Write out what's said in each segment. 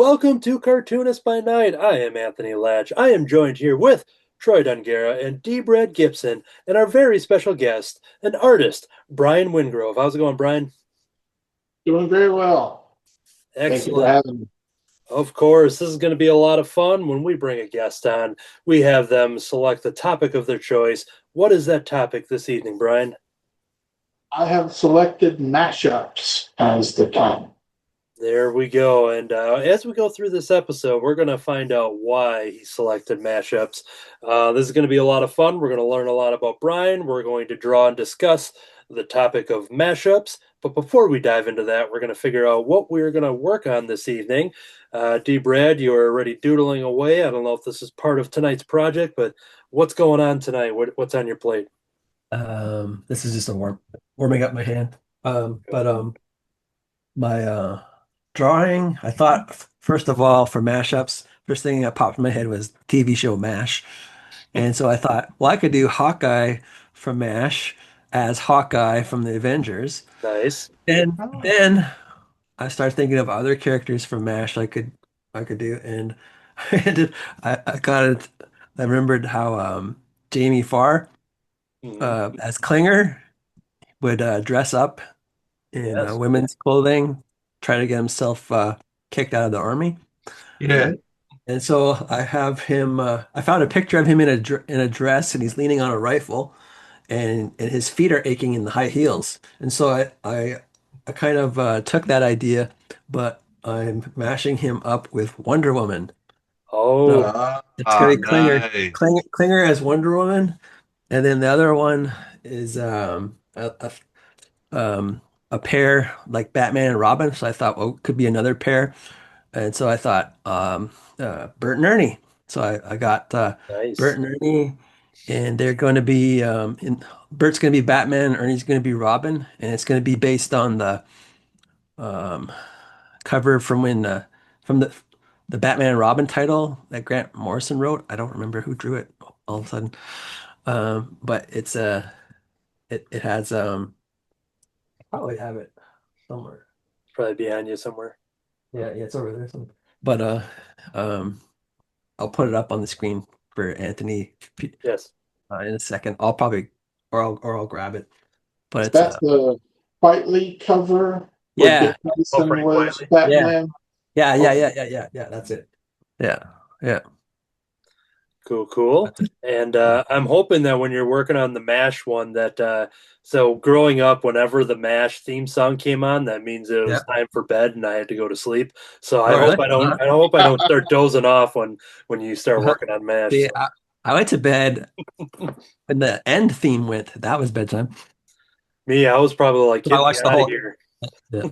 Welcome to Cartoonist by Night. I am Anthony Laatsch. I am joined here with Troy Dongarra and D. Gibson, and our very special guest, an artist, Brian Wingrove. How's it going, Brian? Doing very well. Thank you for Excellent. having me. Of course, this is going to be a lot of fun when we bring a guest on. We have them select the topic of their choice. What is that topic this evening, Brian? I have selected mashups as the time. There we go. And as we go through this episode, we're going to find out why he selected mashups. This is going to be a lot of fun. We're going to learn a lot about Brian. We're going to draw and discuss the topic of mashups. But before we dive into that, we're going to figure out what we're going to work on this evening. Brad, you are already doodling away. I don't know if this is part of tonight's project, but what's going on tonight? What's on your plate? This is just a warming up my hand. My drawing, I thought first of all for mashups, first thing that popped in my head was TV show MASH. And so I thought, well, I could do Hawkeye from MASH as Hawkeye from the Avengers. Nice. And then I started thinking of other characters from MASH I could do, and I got it. I remembered how Jamie Farr as Klinger would dress up in Yes. women's clothing, try to get himself kicked out of the army. Yeah. And so I have him. I found a picture of him in a dress, and he's leaning on a rifle, and his feet are aching in the high heels. And so I kind of took that idea, but I'm mashing him up with Wonder Woman. Oh, So it's gonna be Nice. Klinger as Wonder Woman, and then the other one is a pair like Batman and Robin. So I thought, well, could be another pair. And so I thought, Bert and Ernie. So I got nice. Bert and Ernie, and they're going to be Bert's going to be Batman, Ernie's going to be Robin, and it's going to be based on the um, cover from from the Batman and Robin title that Grant Morrison wrote. I don't remember who drew it all of a sudden, but it has I probably have it somewhere. Probably behind you somewhere. Yeah, it's over there somewhere. But um, I'll put it up on the screen for Anthony Yes. in a second. I'll probably or I'll grab it. But it's That's the Quietly cover where yeah, Dick Grayson pretty was quietly. yeah, Batman. yeah. That's it. Yeah, yeah. Cool, cool. That's it. And I'm hoping that when you're working on the MASH one, that so growing up, whenever the MASH theme song came on, that means it Yeah. was time for bed and I had to go to sleep. So I Oh, hope really? I don't. I hope I don't start dozing off when you start working on MASH. See, So, I went to bed when the end theme went. That was bedtime. me, I was probably like, So I get me watched the out of whole. here. Yeah.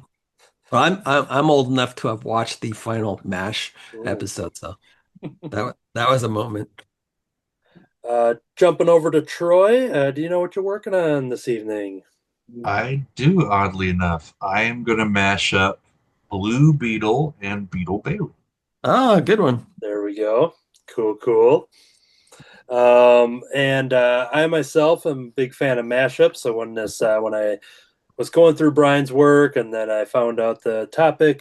Well, I'm old enough to have watched the final MASH Ooh. episode, so that was a moment. Jumping over to Troy, do you know what you're working on this evening? I do, oddly enough. I am going to mash up Blue Beetle and Beetle Bailey. Oh, good one. There we go. Cool, cool. And I myself am a big fan of mashups. So when I was going through Brian's work and then I found out the topic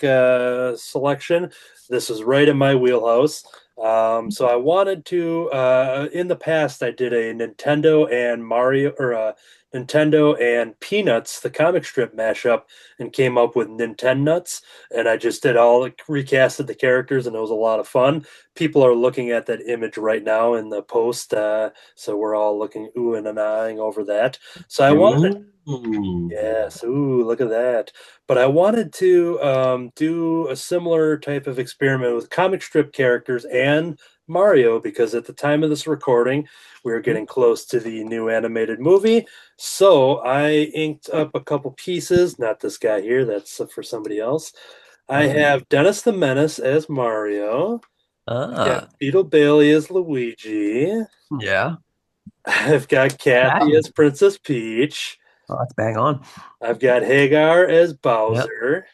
selection, this was right in my wheelhouse. So I wanted to. In the past, I did a Nintendo and Mario or Nintendo and Peanuts, the comic strip mashup, and came up with Nintendo Nuts. And I just did all recasted the characters, and it was a lot of fun. People are looking at that image right now in the post, so we're all looking ooh and eyeing over that. So I wanted Ooh. Yes. Ooh, look at that. But I wanted to do a similar type of experiment with comic strip characters and Mario because at the time of this recording, we were getting close to the new animated movie. So I inked up a couple pieces. Not this guy here, that's for somebody else. I Uh, have Dennis the Menace as Mario. I've got ah, Beetle Bailey as Luigi. yeah. I've got Kathy Wow. as Princess Peach. Oh, that's bang on. I've got Hagar as Yep. Bowser,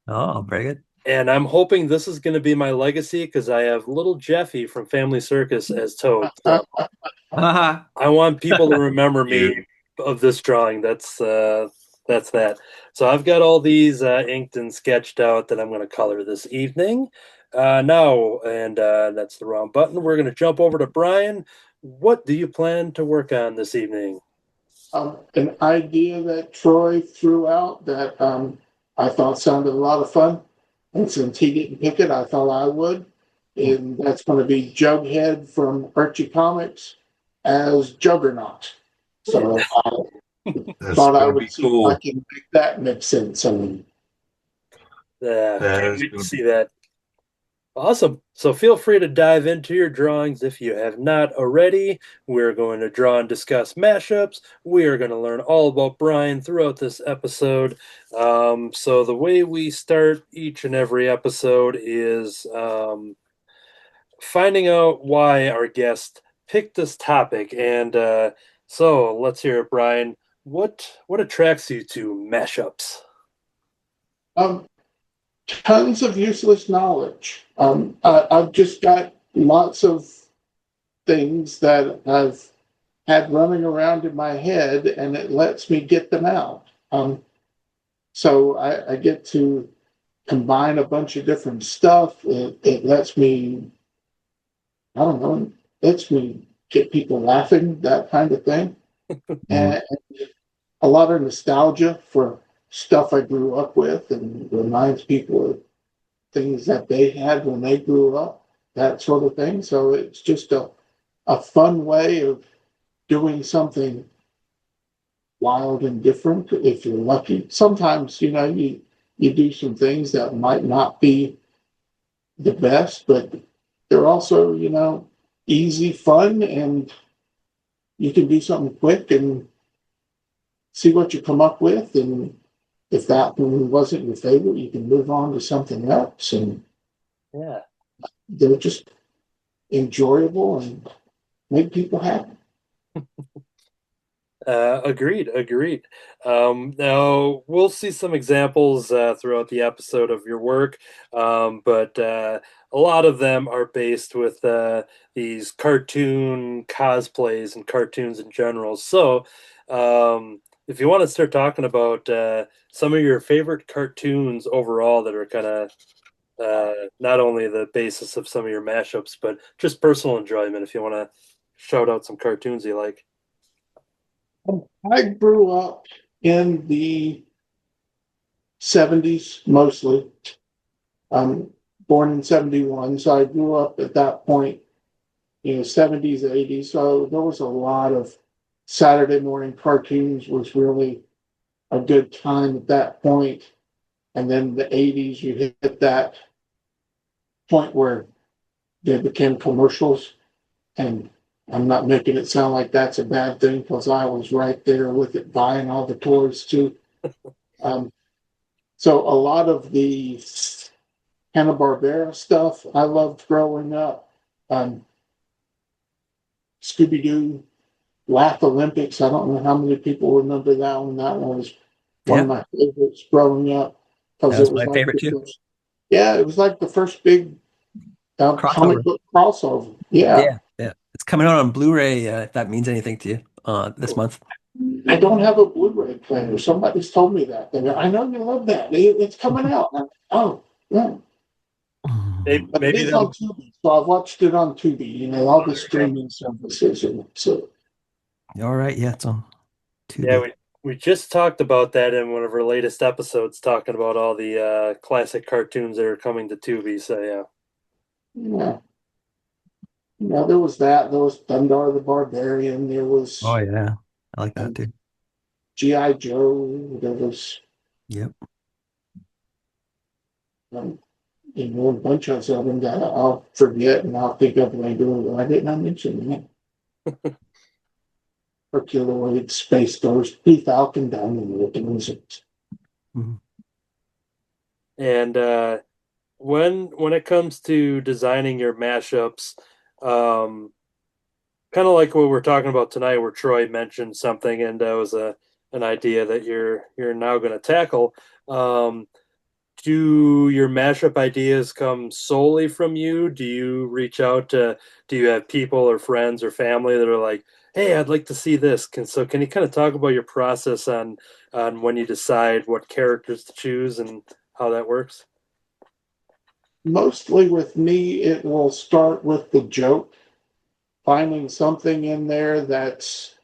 Oh, very good. and I'm hoping this is going to be my legacy because I have little Jeffy from Family Circus as Toad. So Haha. I want people to remember me You. of this drawing. That's that. So I've got all these inked and sketched out that I'm going to color this evening. Now, and that's the wrong button. We're going to jump over to Brian. What do you plan to work on this evening? An idea that Troy threw out that I thought sounded a lot of fun. And since he didn't pick it, I thought I would. And that's going to be Jughead from Archie Comics as Juggernaut. So I That's thought I gonna would be see cool. if I can make that make sense. I mean, Can't That is wait to gonna see that. Awesome. So feel free to dive into your drawings if you have not already. We're going to draw and discuss mashups. We are going to learn all about Brian throughout this episode. So the way we start each and every episode is finding out why our guest picked this topic. And so let's hear it, Brian. What attracts you to mashups? um, tons of useless knowledge. I've just got lots of things that I've had running around in my head, and it lets me get them out. So I get to combine a bunch of different stuff. It lets me, I don't know, lets me get people laughing, that kind of thing. And a lot of nostalgia for stuff I grew up with and reminds people of things that they had when they grew up, that sort of thing. So it's just a fun way of doing something wild and different if you're lucky. Sometimes, you do some things that might not be the best, but they're also, easy, fun, and you can do something quick and see what you come up with. And if that one wasn't your favorite, you can move on to something else. And Yeah. they're just enjoyable and make people happy. Agreed. Now we'll see some examples throughout the episode of your work, but a lot of them are based with these cartoon cosplays and cartoons in general. So, if you want to start talking about some of your favorite cartoons overall that are kind of not only the basis of some of your mashups, but just personal enjoyment, if you want to shout out some cartoons you like. I grew up in the 70s mostly. I'm born in 71, so I grew up at that point, 70s, 80s. So there was a lot of Saturday morning cartoons was really a good time at that point. And then the 80s, you hit that point where they became commercials. And I'm not making it sound like that's a bad thing because I was right there with it, buying all the toys too. Um, so a lot of the Hanna-Barbera stuff I loved growing up. Scooby-Doo, Laugh Olympics. I don't know how many people remember that one. That one was one of Yeah, my favorites growing up because that it was was my like favorite the too. first, yeah, it was like the first big comic Crossover. book crossover. Yeah. Yeah, yeah. It's coming out on Blu-ray, if that means anything to you, this month. I don't have a Blu-ray player. Somebody's told me that. They go, I know you love that. It's coming out. Oh, yeah. Maybe, But it maybe is that on Tubi, so I've watched it on Tubi. All the streaming services. So All right, yeah, it's on Yeah, Tubi. we just talked about that in one of our latest episodes, talking about all the classic cartoons that are coming to Tubi. So yeah, yeah, there was that. There was Thundar the Barbarian. There Oh was yeah, I like that um, too. GI Joe. There was Yep. um, a bunch of them that I'll forget and I'll think of later. Why didn't I mention that? Herculoid, Space Ghost, P Falcon, Diamond Wizards. Mhm. and when it comes to designing your mashups, um, kind of like what we're talking about tonight, where Troy mentioned something, and that was a an idea that you're now going to tackle. Um, do your mashup ideas come solely from you? Do you reach out to, do you have people or friends or family that are like, hey, I'd like to see this? Can you kind of talk about your process on when you decide what characters to choose and how that works? Mostly with me, it will start with the joke, finding something in there that's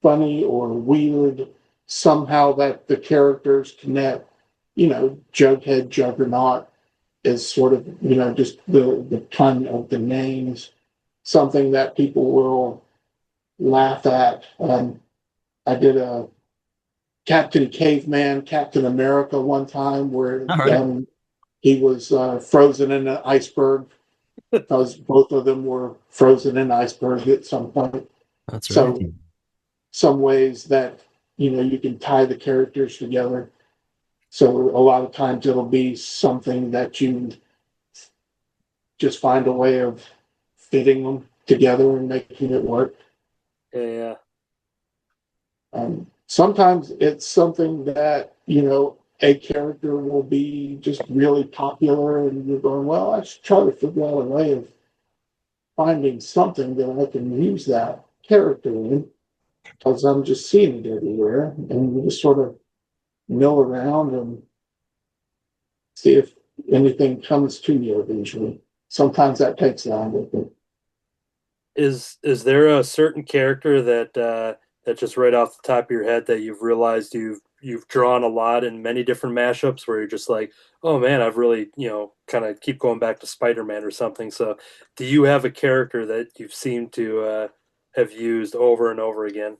funny or weird, somehow that the characters connect. Jughead, Juggernaut is sort of, just the pun of the names, something that people will laugh at. I did a Captain Caveman, Captain America one time where All right. he was frozen in an iceberg because both of them were frozen in iceberg at some point. That's right. So some ways that you can tie the characters together. So a lot of times it'll be something that you just find a way of fitting them together and making it work. Yeah. Sometimes it's something that a character will be just really popular, and you're going, well, I should try to figure out a way of finding something that I can use that character in, because I'm just seeing it everywhere, and you just sort of mill around and see if anything comes to you eventually. Sometimes that takes longer. But Is there a certain character that just right off the top of your head that you've realized you've drawn a lot in many different mashups where you're just like, oh man, I've really, kind of keep going back to Spider-Man or something. So do you have a character that you've seemed to have used over and over again?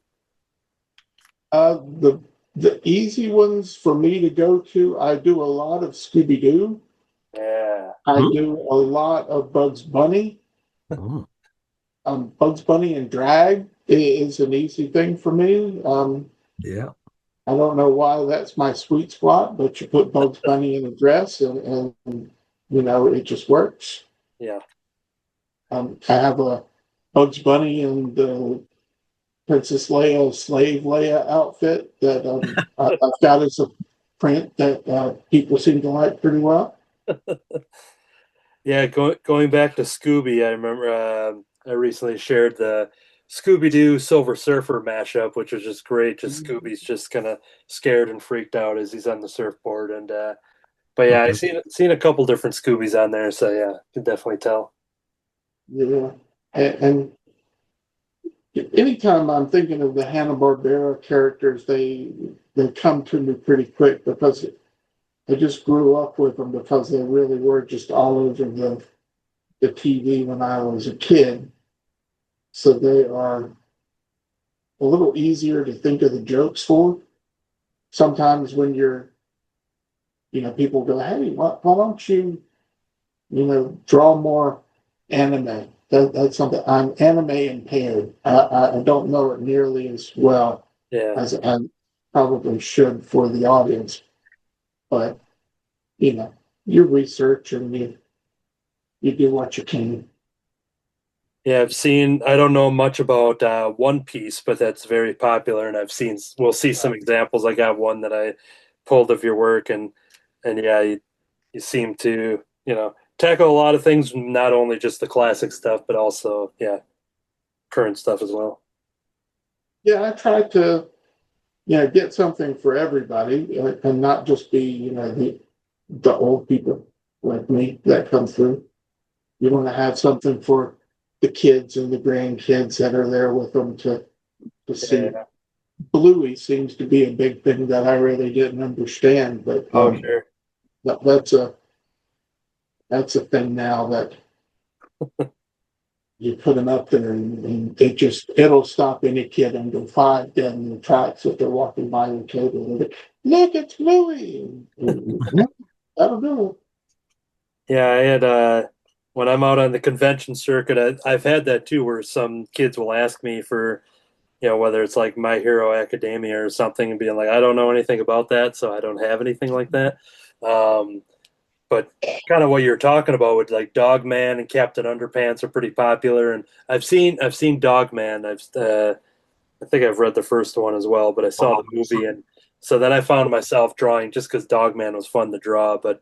the easy ones for me to go to, I do a lot of Scooby Doo. Yeah. I do a lot of Bugs Bunny. Oh, Bugs Bunny and drag is an easy thing for me. yeah. I don't know why that's my sweet spot, but you put Bugs Bunny in a dress and it just works. Yeah. I have a Bugs Bunny and the Princess Leia slave Leia outfit that I've got as a print that people seem to like pretty well. Yeah, going back to Scooby, I remember I recently shared the Scooby Doo Silver Surfer mashup, which was just great. Just Scooby's just kind of scared and freaked out as he's on the surfboard, and but yeah, I seen a couple different Scoobies on there, so yeah, can definitely tell. Yeah, and anytime I'm thinking of the Hanna-Barbera characters, they come to me pretty quick because I just grew up with them because they really were just all over the TV when I was a kid. So they are a little easier to think of the jokes for. Sometimes when people go, hey, why don't you, draw more anime? That's something. I'm anime impaired. I don't know it nearly as well Yeah. as I probably should for the audience. But, you research and you do what you can. Yeah, I don't know much about One Piece, but that's very popular, and we'll see some examples. I got one that I pulled of your work, and yeah, you seem to, tackle a lot of things, not only just the classic stuff, but also, yeah, current stuff as well. Yeah, I try to, get something for everybody and not just be, the old people like me that come through. You want to have something for the kids and the grandkids that are there with them to see. Yeah. Bluey seems to be a big thing that I really didn't understand, but Oh, sure. that's a thing now that you put them up there and it'll stop any kid under 5 dead in the tracks if they're walking by the table. Look, it's Bluey. That'll do it. Yeah, I had when I'm out on the convention circuit, I've had that too, where some kids will ask me for, whether it's like My Hero Academia or something, and being like, I don't know anything about that, so I don't have anything like that. But kind of what you're talking about with like Dogman and Captain Underpants are pretty popular, and I've seen Dogman. I think I've read the first one as well, but I saw the movie, and so then I found myself drawing just because Dogman was fun to draw. But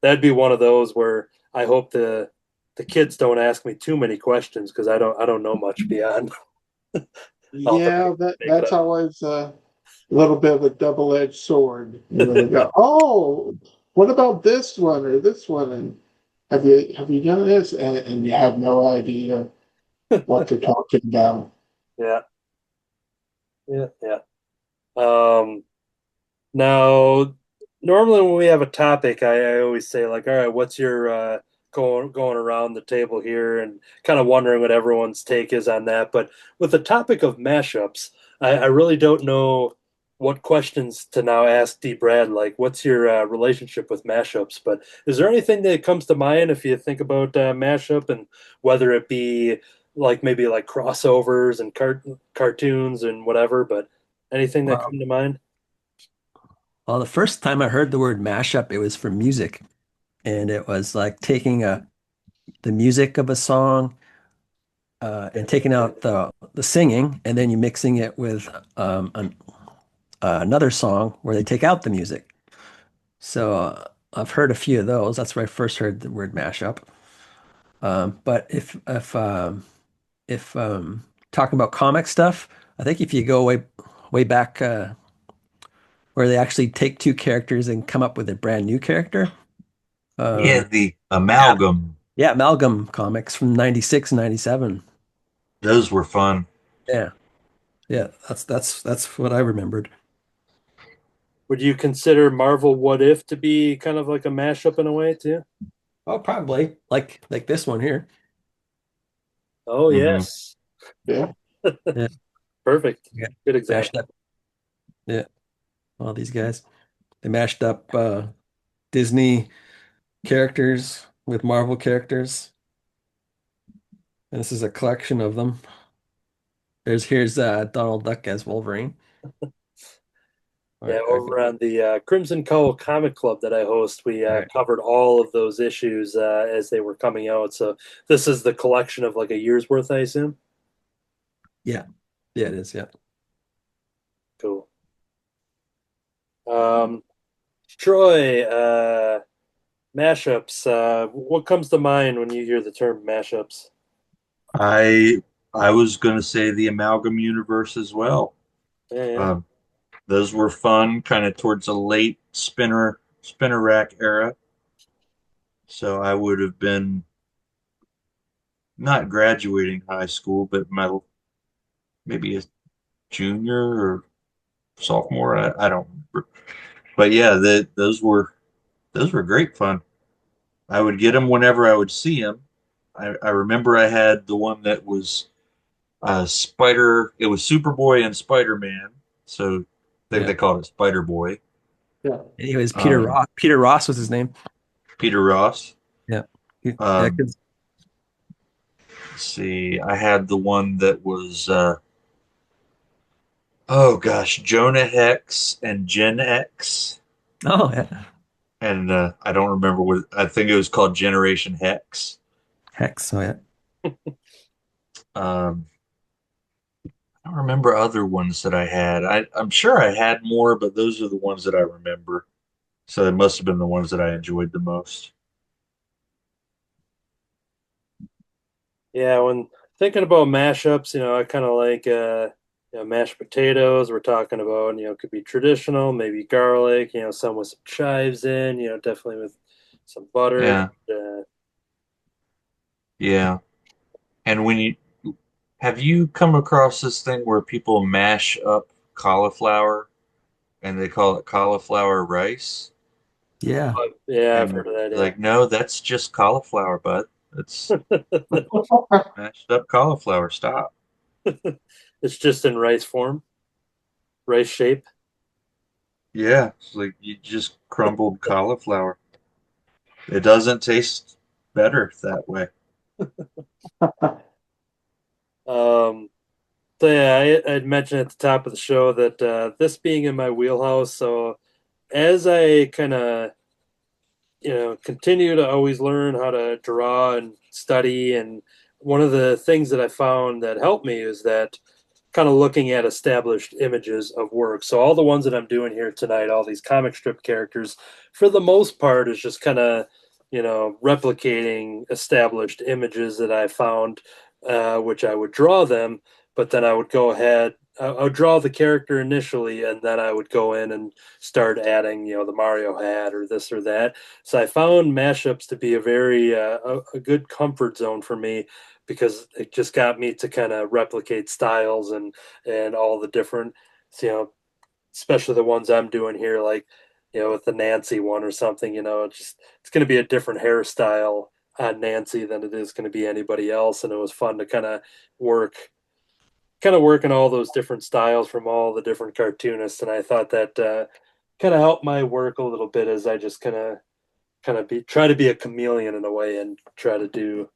that'd be one of those where I hope the kids don't ask me too many questions because I don't know much beyond. Yeah, Make it that's up. always a little bit of a double-edged sword. They go, oh, what about this one or this one? And have you done this? And you have no idea what they're talking about. Yeah, yeah. Um, Now, normally when we have a topic, I always say like, all right, what's your going around the table here, and kind of wondering what everyone's take is on that. But with the topic of mashups, I really don't know what questions to now ask D. Brad. Like, what's your relationship with mashups? But is there anything that comes to mind if you think about mashup, and whether it be like maybe like crossovers and cartoons and whatever, but anything that Well, come to mind? well, the first time I heard the word mashup, it was for music, and it was like taking the music of a song and taking out the singing, and then you mixing it with another song where they take out the music. So I've heard a few of those. That's where I first heard the word mashup. But if talking about comic stuff, I think if you go way back where they actually take two characters and come up with a brand new character. Yeah, the Yeah, amalgam. yeah, Amalgam comics from 96 and 97. Those were fun. Yeah. Yeah, that's what I remembered. Would you consider Marvel What If to be kind of like a mashup in a way too? Oh, probably like this one here. Oh Hmm. yes, Yeah. Yeah, perfect. yeah. Good Mashed example. up. Yeah, all these guys. They mashed up Disney characters with Marvel characters. And this is a collection of them. Here's Donald Duck as Wolverine. Yeah, Or, over on the Crimson Cowl Comic Club that I host, we right. covered all of those issues as they were coming out. So this is the collection of like a year's worth, I assume. Yeah. Yeah, it is. Yeah. Cool. Um, Troy, mashups. What comes to mind when you hear the term mashups? I I was going to say the amalgam universe as well. Yeah, yeah. Um, those were fun, kind of towards the late spinner rack era. So I would have been not graduating high school, but maybe a junior or sophomore. I don't remember. But yeah, those were great fun. I would get them whenever I would see them. I remember I had the one that was Spider. It was Superboy and Spider Man. So Yeah. they called it Spider Boy. Yeah. Anyways, Peter Um, Ross. Peter Ross was his name. Peter Ross. Yeah. Yeah, Um, let's see. I had the one that was oh gosh, Jonah Hex and Gen X. oh yeah. And I don't remember what I think it was called Generation Hex. Hex. Oh yeah. Um, I don't remember other ones that I had. I'm sure I had more, but those are the ones that I remember. So it must have been the ones that I enjoyed the most. Yeah, when thinking about mashups, I kind of like mashed potatoes. We're talking about, could be traditional, maybe garlic, some with some chives in, definitely with some butter. Yeah, yeah. And when you have you come across this thing where people mash up cauliflower and they call it cauliflower rice? Yeah. Yeah, I've heard And of that. like, no, that's just cauliflower, bud. It's mashed up cauliflower. Stop. It's just in rice form, rice shape. Yeah, it's like you just crumbled cauliflower. It doesn't taste better that way. Um, so yeah, I'd mentioned at the top of the show that this being in my wheelhouse. So as I kind of continue to always learn how to draw and study, and one of the things that I found that helped me is that kind of looking at established images of work. So all the ones that I'm doing here tonight, all these comic strip characters, for the most part, is just kind of replicating established images that I found, which I would draw them, but then I would go ahead I would draw the character initially, and then I would go in and start adding, the Mario hat or this or that. So I found mashups to be a very a good comfort zone for me because it just got me to kind of replicate styles and all the different, you know, especially the ones I'm doing here, like with the Nancy one or something. It's going to be a different hairstyle on Nancy than it is going to be anybody else, and it was fun to work working all those different styles from all the different cartoonists, and I thought that kind of helped my work a little bit as I just be try to be a chameleon in a way and try to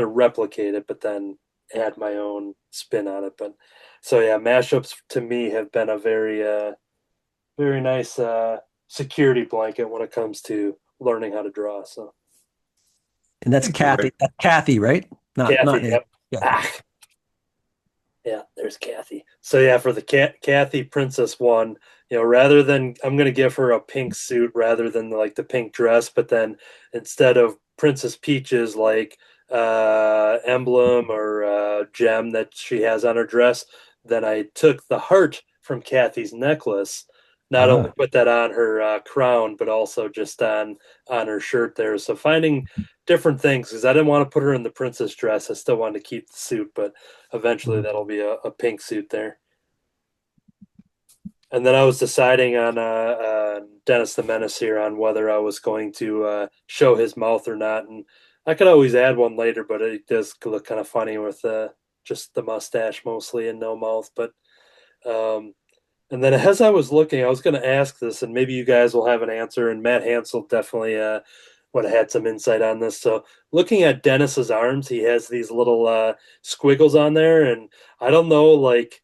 replicate it, but then add my own spin on it. But so yeah, mashups to me have been a very nice security blanket when it comes to learning how to draw. So And that's Kathy. That's Kathy, right? Not Kathy, Nate. yep. Yeah. Yeah, there's Kathy. So yeah, for the Kathy Princess one, rather than I'm gonna give her a pink suit rather than like the pink dress, but then instead of Princess Peach's like emblem or gem that she has on her dress, then I took the heart from Kathy's necklace. Not only Ah, put that on her crown, but also just on her shirt there. So finding different things because I didn't want to put her in the princess dress. I still wanted to keep the suit, but eventually mhm. that'll be a pink suit there. And then I was deciding on Dennis the Menace here on whether I was going to show his mouth or not. And I could always add one later, but it does look kind of funny with just the mustache mostly and no mouth. But um, and then as I was looking, I was going to ask this, and maybe you guys will have an answer. And Matt Hansel definitely would have had some insight on this. So looking at Dennis's arms, he has these little squiggles on there, and I don't know, like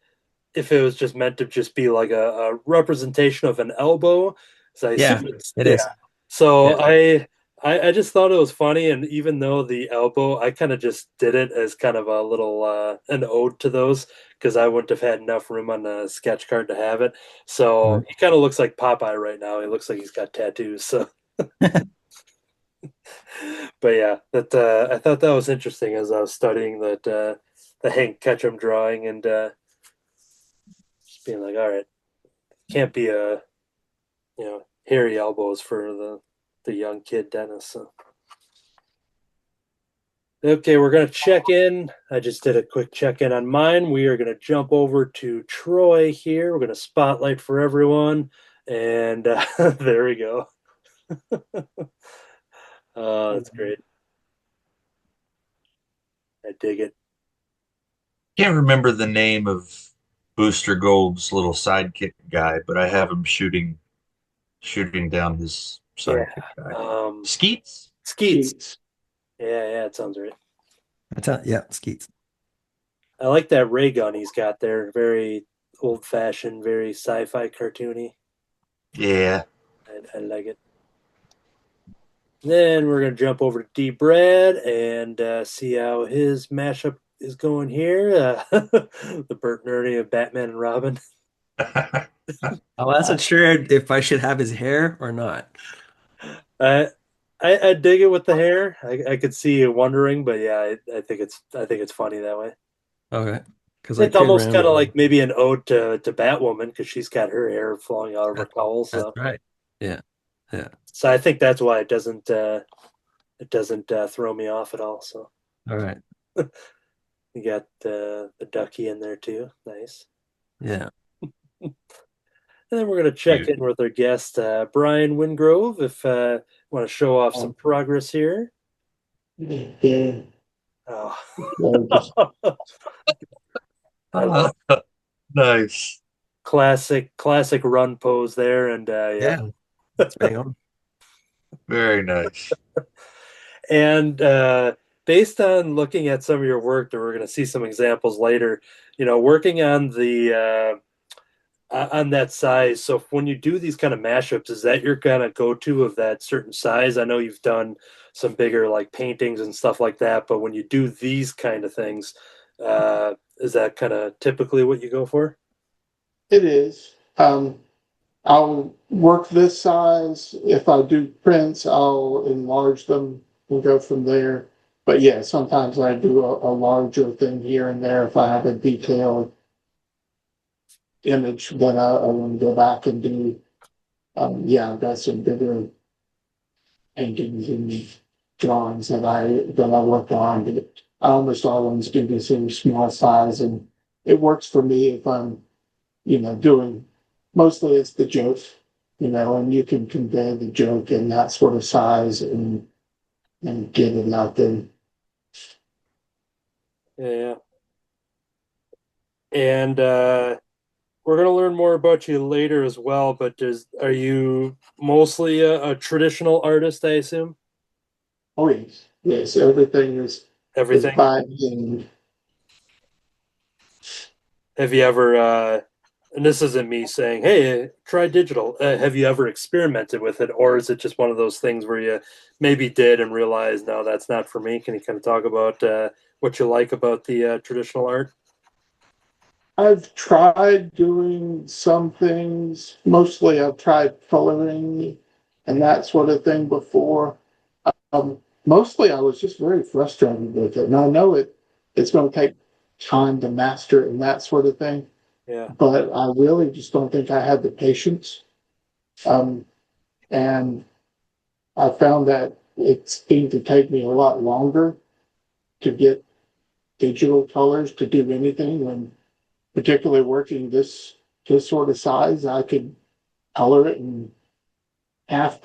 if it was just meant to just be like a representation of an elbow. So I Yeah, assume it's it yeah. is. So Yeah. I just thought it was funny, and even though the elbow, I kind of just did it as kind of a little an ode to those because I wouldn't have had enough room on the sketch card to have it. So Mhm. he kind of looks like Popeye right now. He looks like he's got tattoos. So, but yeah, that I thought that was interesting as I was studying that the Hank Ketchum drawing and just being like, all right, can't be a hairy elbows for the young kid Dennis. So. Okay, we're going to check in. I just did a quick check in on mine. We are going to jump over to Troy here. We're going to spotlight for everyone. And there we go. Oh, that's great. I dig it. Can't remember the name of Booster Gold's little sidekick guy, but I have him shooting down his Yeah. sidekick guy. Um, Skeets? Skeets. Sheets. Yeah, it sounds right. Yeah, Skeets. I like that ray gun he's got there. Very old fashioned, very sci fi cartoony. Yeah. I like it. Then we're going to jump over to D. Brad and see how his mashup is going here. The Burt and Ernie of Batman and Robin. I wasn't sure if I should have his hair or not. I, I dig it with the hair. I could see you wondering, but yeah, I think it's funny that way. Okay. Because I It's could almost kind of randomly. like maybe an ode to Batwoman because she's got her hair flowing out of her cowl. That's So right. Yeah. Yeah. I think that's why it doesn't throw me off at all. So All right. you got the ducky in there too. Nice. Yeah. And then we're going to check Cute. in with our guest, Brian Wingrove, if want to show off some progress here. Yeah. Oh. So just I love Nice. classic run pose there, and yeah, Yeah. That's bang on. Very nice. and based on looking at some of your work, that we're going to see some examples later. Working on the on that size. So when you do these kind of mashups, is that your kind of go-to of that certain size? I know you've done some bigger like paintings and stuff like that, but when you do these kind of things, is that kind of typically what you go for? it is. I'll work this size. If I do prints, I'll enlarge them and go from there. But yeah, sometimes I do a larger thing here and there if I have a detail image that I want to go back and do. Yeah, I've got some bigger paintings and drawings that I worked on. But I almost always do this in small size, and it works for me if I'm, doing. Mostly it's the joke, and you can convey the joke in that sort of size and get it out there. Yeah. And we're going to learn more about you later as well, but are you mostly a traditional artist, I assume? Oh yes, yes, everything is Everything? by hand. Have you ever, and this isn't me saying, hey, try digital. Have you ever experimented with it? Or is it just one of those things where you maybe did and realized, no, that's not for me? Can you kind of talk about what you like about the traditional art? I've tried doing some things. Mostly I've tried coloring and that sort of thing before. Mostly I was just very frustrated with it. And I know it's going to take time to master it and that sort of thing. Yeah. But I really just don't think I had the patience. Um, and I found that it seemed to take me a lot longer to get digital colors to do anything when particularly working this sort of size, I could color it in not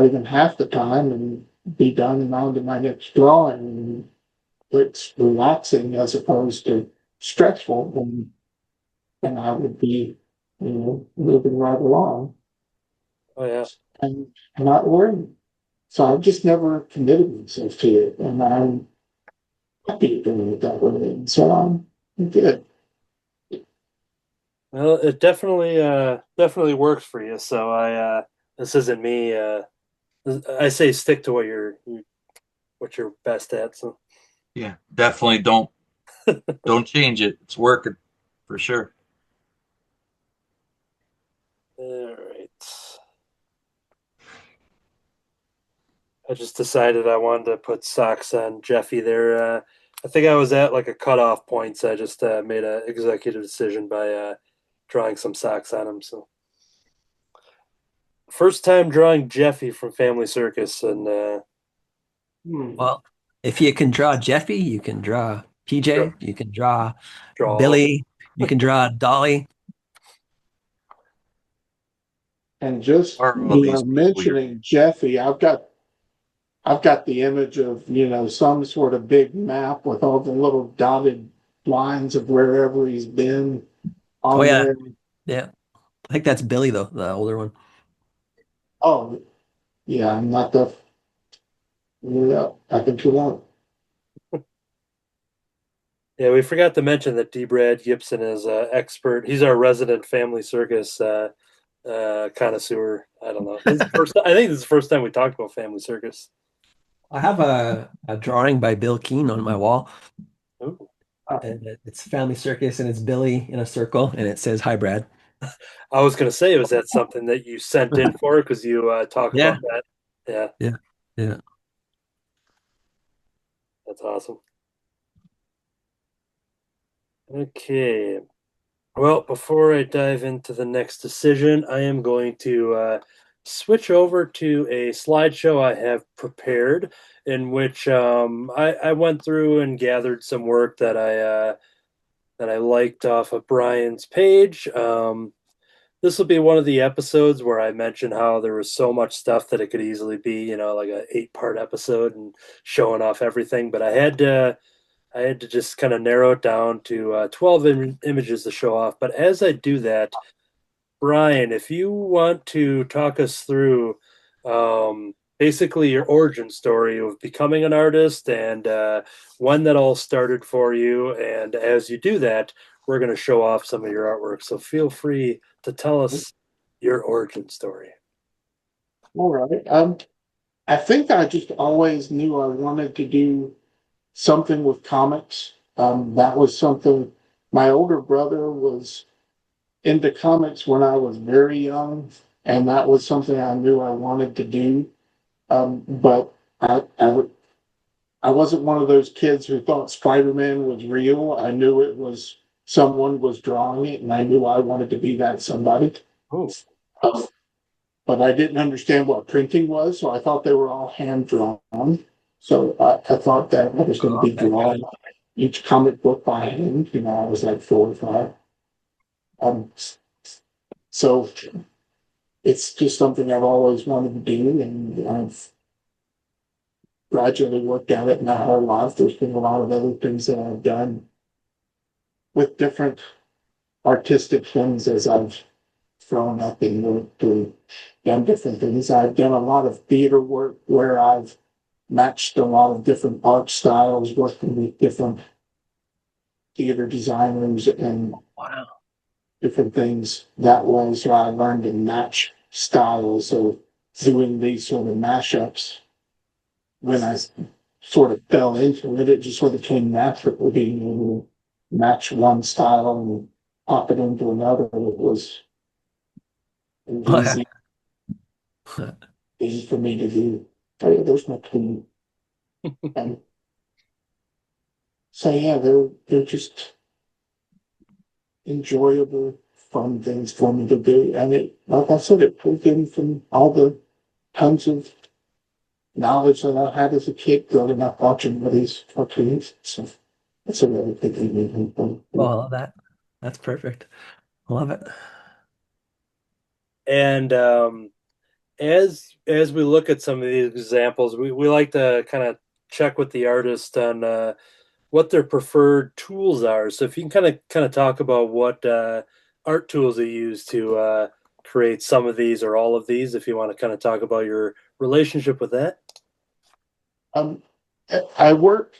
even half the time and be done and on to my next drawing. And it's relaxing as opposed to stressful, and I would be, moving right along Oh, yeah. and not worrying. So I've just never committed myself to it, and I'm happy doing it that way. And so I'm good. Well, it definitely works for you. So this isn't me. I say stick to what you're best at. So Yeah, definitely don't change it. It's working for sure. all right. I just decided I wanted to put socks on Jeffy there. I think I was at like a cutoff point, so I just made an executive decision by drawing some socks on him. So first time drawing Jeffy from Family Circus, and Well, if you can draw Jeffy, you can draw draw, PJ, you can draw draw all of Billy, you can draw Dolly. And just Are all these people your mentioning Jeffy, I've got the image of some sort of big map with all the little dotted lines of wherever he's been Oh on yeah, there. yeah. I think that's Billy though, the older one. Oh yeah, I'm not the yeah. I think you won't. Yeah, we forgot to mention that D. Brad Gibson is an expert. He's our resident Family Circus connoisseur. I don't know. I think this is the first time we talked about Family Circus. I have a drawing by Bill Keane on my wall, Ooh. and it's Family Circus, and it's Billy in a circle, and it says, "Hi, Brad." I was going to say, was that something that you sent in for? Because you talk about Yeah, that. Yeah, yeah, yeah. that's awesome. Okay. Well, before I dive into the next decision, I am going to switch over to a slideshow I have prepared in which I went through and gathered some work that I liked off of Brian's page. This will be one of the episodes where I mentioned how there was so much stuff that it could easily be, like a 8-part episode and showing off everything. But I had to just kind of narrow it down to 12 images to show off. But as I do that, Brian, if you want to talk us through basically your origin story of becoming an artist and when that all started for you. And as you do that, we're going to show off some of your artwork. So feel free to tell us your origin story. All right. I think I just always knew I wanted to do something with comics. That was something. My older brother was into comics when I was very young, and that was something I knew I wanted to do. But I wasn't one of those kids who thought Spider-Man was real. I knew it was someone was drawing it, and I knew I wanted to be that somebody. Oh, Um, but I didn't understand what printing was, so I thought they were all hand drawn. So I thought that I was going to be drawing each comic book by hand. I was like 4 or 5. Um, so it's just something I've always wanted to do, and I've gradually worked at it my whole life. There's been a lot of other things that I've done with different artistic things as I've grown up and worked and done different things. I've done a lot of theater work where I've matched a lot of different art styles, working with different theater designers and Wow. different things that way. So I learned to match styles. So doing these sort of mashups, when I sort of fell into it, it just sort of came natural, being able to match one style and pop it into another. It was an easy for me to do. Oh, yeah, there's my clean. And so yeah, they're just enjoyable, fun things for me to do. And it, like I said, it pulled in from all the tons of knowledge that I had as a kid growing up watching all these cartoons. So it's a really big thing. Oh, I love that. That's perfect. I love it. and as we look at some of these examples, we like to kind of check with the artist on what their preferred tools are. So if you can kind of talk about what art tools they use to create some of these or all of these, if you want to kind of talk about your relationship with that. Um, I work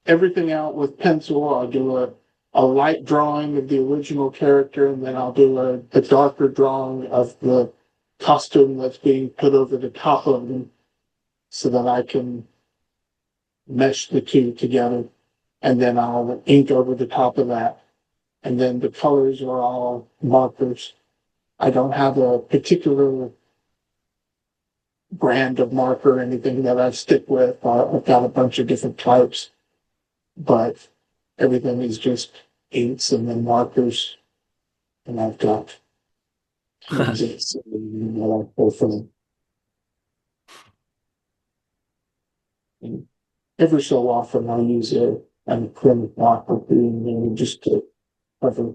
everything out with pencil. I'll do a light drawing of the original character, and then I'll do a darker drawing of the costume that's being put over the top of them so that I can mesh the two together. And then I'll ink over the top of that. And then the colors are all markers. I don't have a particular brand of marker or anything that I stick with. I've got a bunch of different types, but everything is just inks and then markers. And I've got music that I pull from. And every so often I'll use an acrylic marker just to cover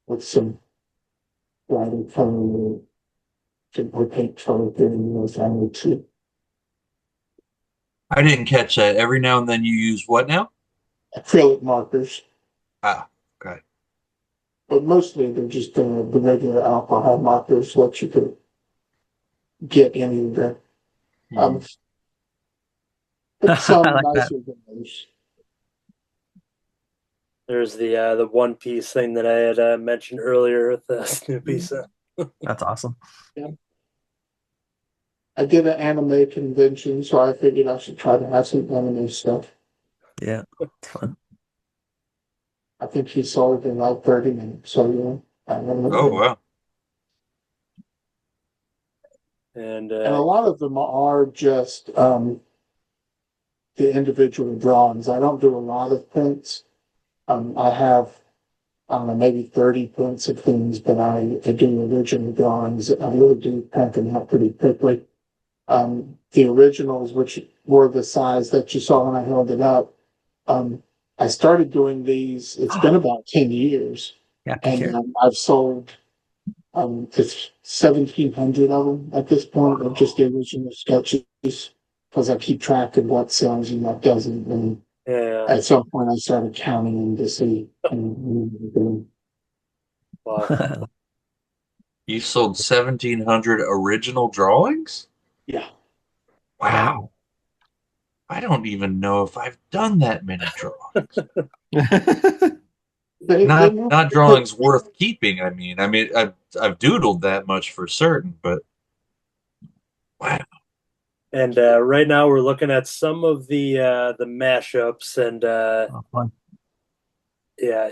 with some brighter color to opaque color if I need to. I didn't catch that. Every now and then you use what now? Acrylic markers, Ah, okay. but mostly they're just the regular alcohol markers, what you could get anywhere. Hmm. But some I like that. nicer than those. There's the One Piece thing that I had mentioned earlier with the Snoopy. So. That's awesome. Yeah. I did an anime convention, so I figured I should try to have some anime stuff. Yeah. It's fun. I think he sold it in like 30 minutes, so yeah. I remember. Oh, wow. And And a lot of them are just the individual drawings. I don't do a lot of prints. I have, I don't know, maybe 30 prints of things, but I do original drawings. I really do print them out pretty quickly. The originals, which were the size that you saw when I held it up, I started doing these, it's been about 10 years, Yeah, and I've sold it's 1,700 of them at this point of just the original sketches because I keep track of what sells and what doesn't. And yeah, at some point, I started counting them to see. wow. You sold 1,700 original drawings? Yeah. Wow. I don't even know if I've done that many drawings. Not drawings worth keeping. I've doodled that much for certain, but wow. And right now we're looking at some of the mashups and Oh, fun. yeah,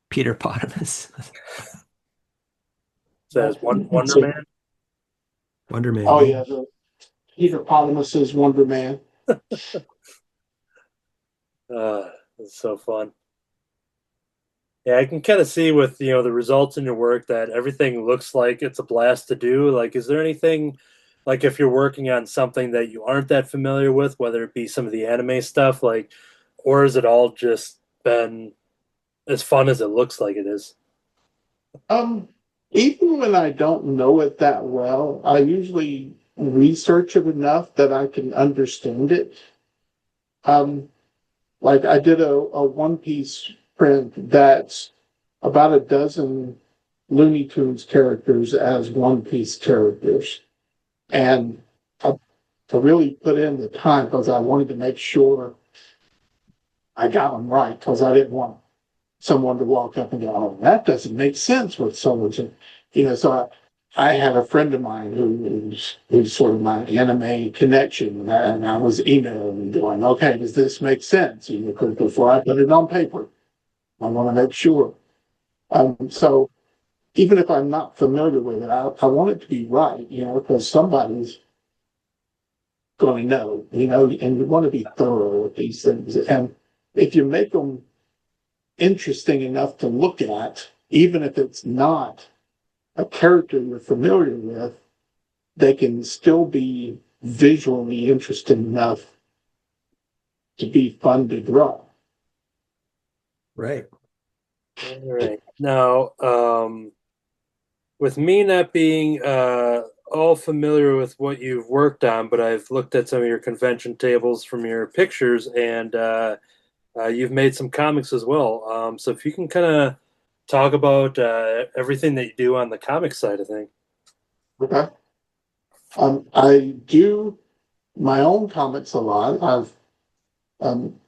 Peter Potamus. says Wonder Man. Wonder Man. Oh, yeah. The Peter Potamus is Wonder Man. It's so fun. Yeah, I can kind of see with the results in your work that everything looks like it's a blast to do. Like, is there anything like if you're working on something that you aren't that familiar with, whether it be some of the anime stuff, like, or is it all just been as fun as it looks like it is? Um, Even when I don't know it that well, I usually research it enough that I can understand it. Um, like I did a One Piece print that's about a dozen Looney Tunes characters as One Piece characters. And I, to really put in the time because I wanted to make sure I got them right because I didn't want someone to walk up and go, "Oh, that doesn't make sense with so much." So I had a friend of mine who's sort of my anime connection, and I was emailing going, "Okay, does this make sense?" Because before I put it on paper, I want to make sure. So even if I'm not familiar with it, I want it to be right, because somebody's going to know, and you want to be thorough with these things. And if you make them interesting enough to look at, even if it's not a character you're familiar with, they can still be visually interesting enough to be fun to draw. Right. All right. Now, with me not being all familiar with what you've worked on, but I've looked at some of your convention tables from your pictures, and you've made some comics as well. So if you can kind of talk about everything that you do on the comic side of things. Okay. I do my own comics a lot. I've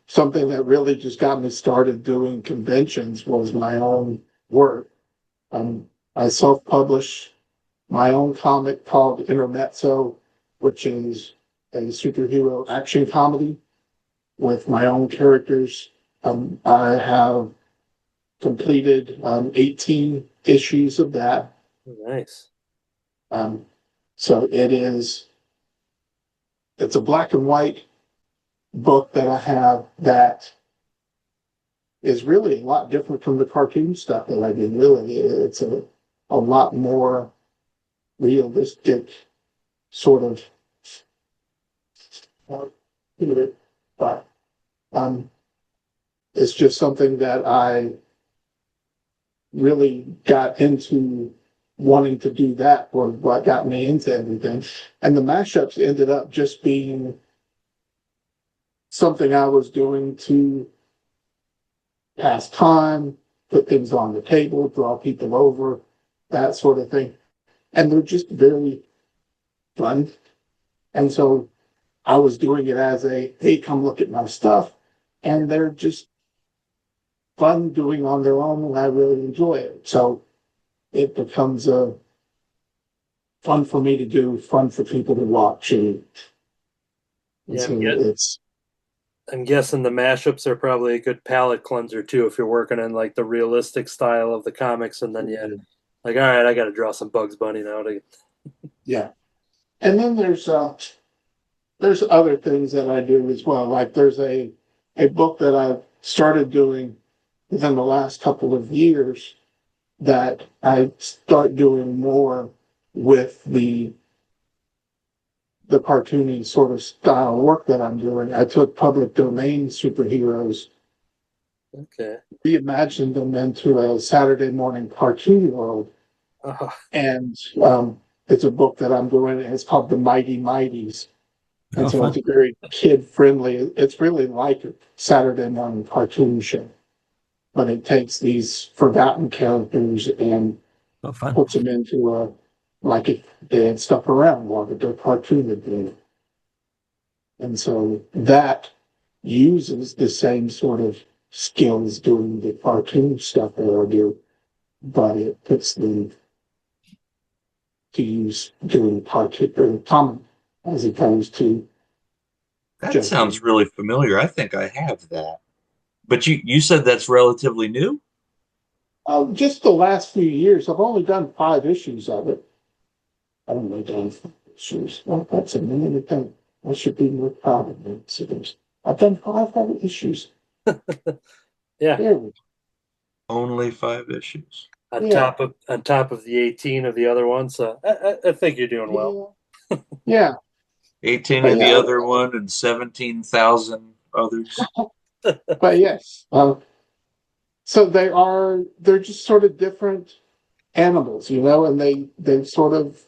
something that really just got me started doing conventions was my own work. I self-publish my own comic called Intermezzo, which is a superhero action comedy with my own characters. I have completed 18 issues of that. Nice. Um, so it's a black and white book that I have that is really a lot different from the cartoon stuff that I did. Really, it's a lot more realistic sort of, uh, but um, it's just something that I really got into wanting to do. That was what got me into everything. And the mashups ended up just being something I was doing to pass time, put things on the table, draw people over, that sort of thing. And they're just very fun. And so I was doing it as hey, come look at my stuff. And they're just fun doing on their own, and I really enjoy it. So it becomes fun for me to do, fun for people to watch. And Yeah, so it's, I'm guessing the mashups are probably a good palate cleanser too if you're working in like the realistic style of the comics, and then like, all right, I got to draw some Bugs Bunny now to. yeah. And then there's other things that I do as well. Like there's a book that I've started doing within the last couple of years that I start doing more with the cartoony sort of style work that I'm doing. I took public domain superheroes, Okay. reimagined them into a Saturday morning cartoon world, Oh, and it's a book that I'm doing. And it's called The Mighty Mighties, and Oh, so it's fun. a very kid friendly. It's really like a Saturday morning cartoon show, but it takes these forgotten characters and Oh, fun. puts them into like if they had stuff around while the cartoon had been. And so that uses the same sort of skills doing the cartoon stuff that I do, but it puts them to use doing cartoon comic as opposed to That just sounds really familiar. I think I have that. But you said that's relatively new? just the last few years. I've only done 5 issues of it. I've only done 5 issues. Well, that's a minute thing. I should be more proud of me. I've done 5 issues. yeah. There we go. Only 5 issues. on Yeah. top of the 18 of the other one. So I think you're doing well. Yeah. Yeah. 18 But of the yeah. other one and 17,000 others. But yes. So they're just sort of different animals, and they sort of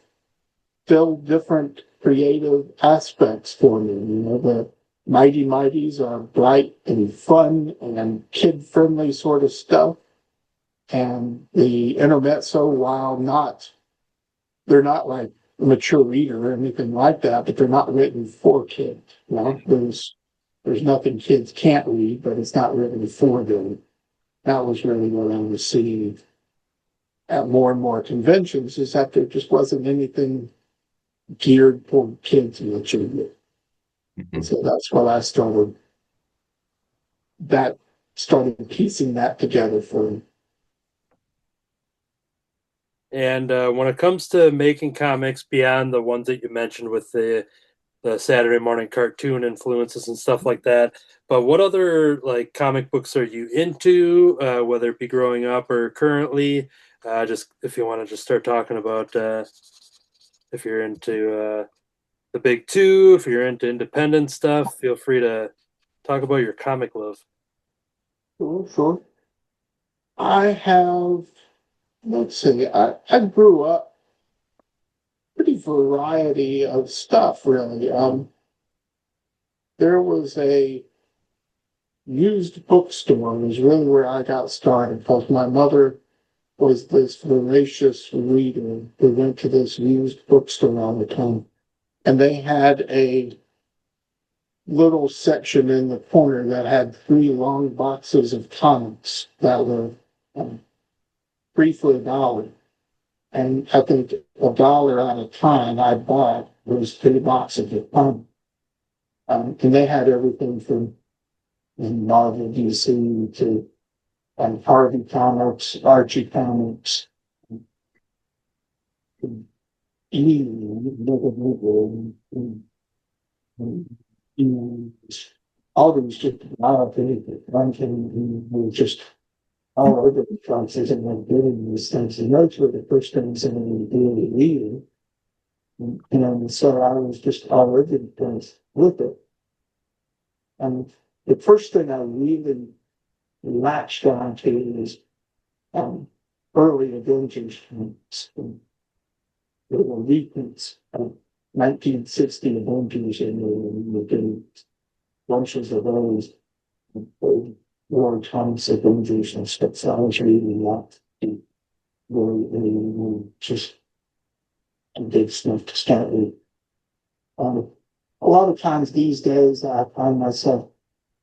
fill different creative aspects for me. The Mighty Mighties are bright and fun and kid-friendly sort of stuff. And the Intermezzo, while they're not like a mature reader or anything like that, but they're not written for kids. There's nothing kids can't read, but it's not written for them. That was really what I was seeing at more and more conventions, is that there just wasn't anything geared for kids much of it. Mhm. So that's what I started piecing that together for me. And when it comes to making comics beyond the ones that you mentioned with the Saturday morning cartoon influences and stuff like that, but what other like comic books are you into, whether it be growing up or currently? Just if you want to just start talking about if you're into the big two, if you're into independent stuff, feel free to talk about your comic love. Sure. I have, let's see, I grew up pretty variety of stuff, really. There was a used bookstore, was really where I got started, because my mother was this voracious reader who went to this used bookstore all the time. And they had a little section in the corner that had 3 long boxes of comics that were um, 3 for $1. And I think $1 at a time I bought those 3 boxes of comics. And they had everything from Marvel, DC to Harvey Comics, Archie Comics, all these just a lot of things that one can were just all over the places and then doing these things. And those were the first things that we really reading. And so I was just all over the place with it. And the first thing I really latched on to is um, early Avengers comics. There were reprints of 1960 Avengers, and we were getting bunches of those War Times Avengers and stuff. So I was reading that. Really just big stuff to start with. Um, a lot of times these days, I find myself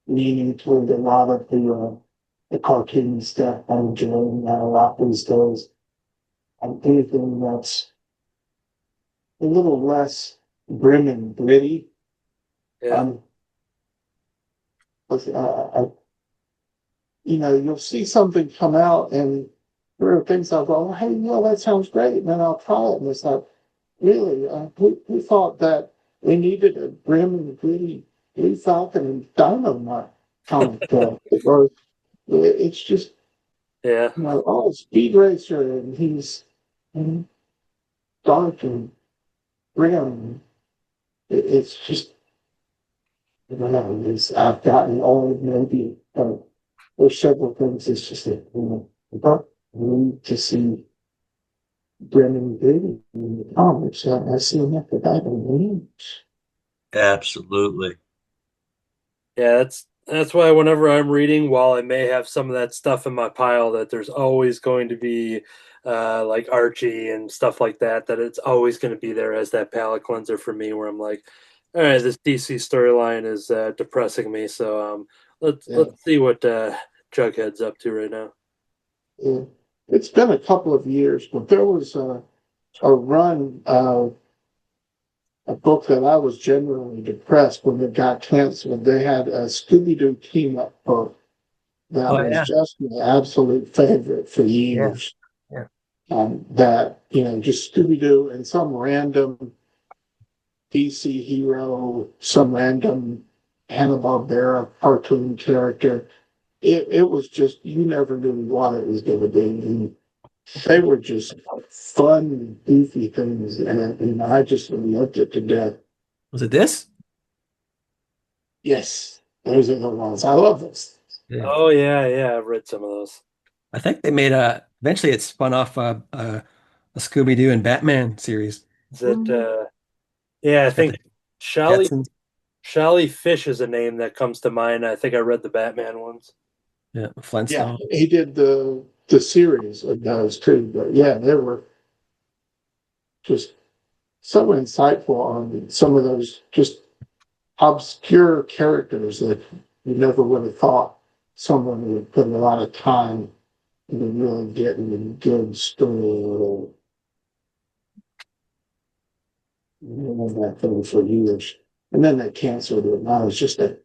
leaning toward a lot of the cartoon stuff. I'm enjoying that a lot these days. And anything that's a little less grim and gritty. Yeah. You'll see something come out and there are things I'll go, hey, that sounds great. And then I'll try it. And it's like, really? We thought that we needed a grim and gritty Blue Falcon and Dynamite comic book. Or it's just, Yeah. Speed Racer and he's dark and grim. It's just, I don't know, I've gotten old maybe. There's several things. It's just that, but we need to see Brennan Green in the comics. I see enough of that in the news. Absolutely. Yeah, that's why whenever I'm reading, while I may have some of that stuff in my pile, that there's always going to be like Archie and stuff like that, that it's always going to be there as that palate cleanser for me, where I'm like, all right, this DC storyline is depressing me, so Yeah. let's see what Jughead's up to right now. Yeah. It's been a couple of years, but there was a run of a book that I was genuinely depressed when it got canceled. They had a Scooby-Doo team-up book that was just my absolute favorite for years. Yeah. That, just Scooby-Doo and some random DC hero, some random Hanna-Barbera cartoon character. it was just, you never knew what it was going to be. And they were just fun, goofy things. And I just loved it to death. Was it this? Yes, those are the ones. I love those. Yeah. Oh yeah, I've read some of those. I think they made eventually it spun off a Scooby-Doo and Batman series. Is it yeah, I It's got the think Shelly Jetsons. Shelly Fish is a name that comes to mind. I think I read the Batman ones. Yeah, Yeah, Flintstone. he did the series of those too. But yeah, they were just so insightful on some of those just obscure characters that you never would have thought someone would put a lot of time into really getting a good story. And that thing for years. And then they canceled it. And I was just a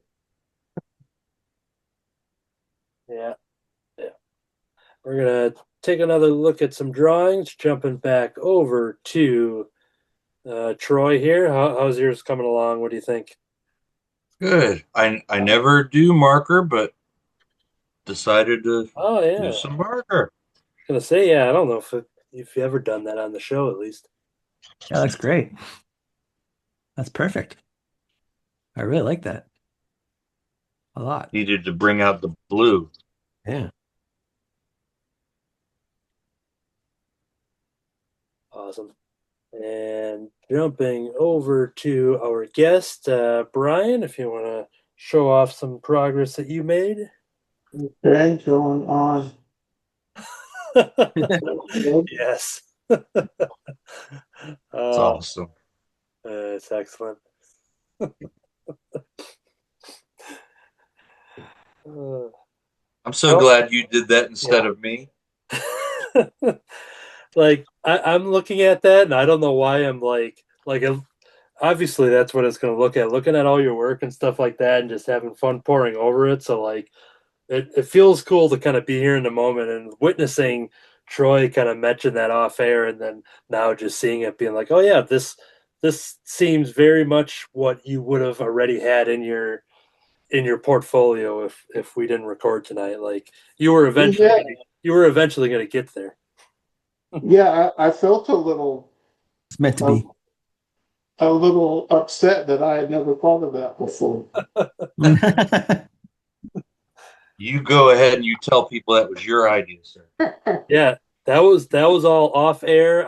Yeah, yeah. We're gonna take another look at some drawings, jumping back over to Troy here. How's yours coming along? What do you think? Good. I never do marker, but decided to Oh do yeah, some marker. gonna say yeah. I don't know if you ever done that on the show at least. Yeah, that's great. That's perfect. I really like that a lot. Needed to bring out the blue. Yeah. Awesome. And jumping over to our guest, Brian, if you want to show off some progress that you made. thing going on. Yes. It's awesome. It's excellent. Uh, I'm so glad you did that instead of me. like I'm looking at that, and I don't know why I'm obviously that's what it's going to look at, looking at all your work and stuff like that, and just having fun poring over it. So like, it feels cool to kind of be here in the moment and witnessing Troy kind of mention that off air, and then now just seeing it, being like, oh yeah, this seems very much what you would have already had in your portfolio if we didn't record tonight. Like Yeah, you were eventually going to get there. yeah, I felt It's meant to uh, be. a little upset that I had never thought of that before. You go ahead and you tell people that was your idea, sir. Yeah, that was all off air.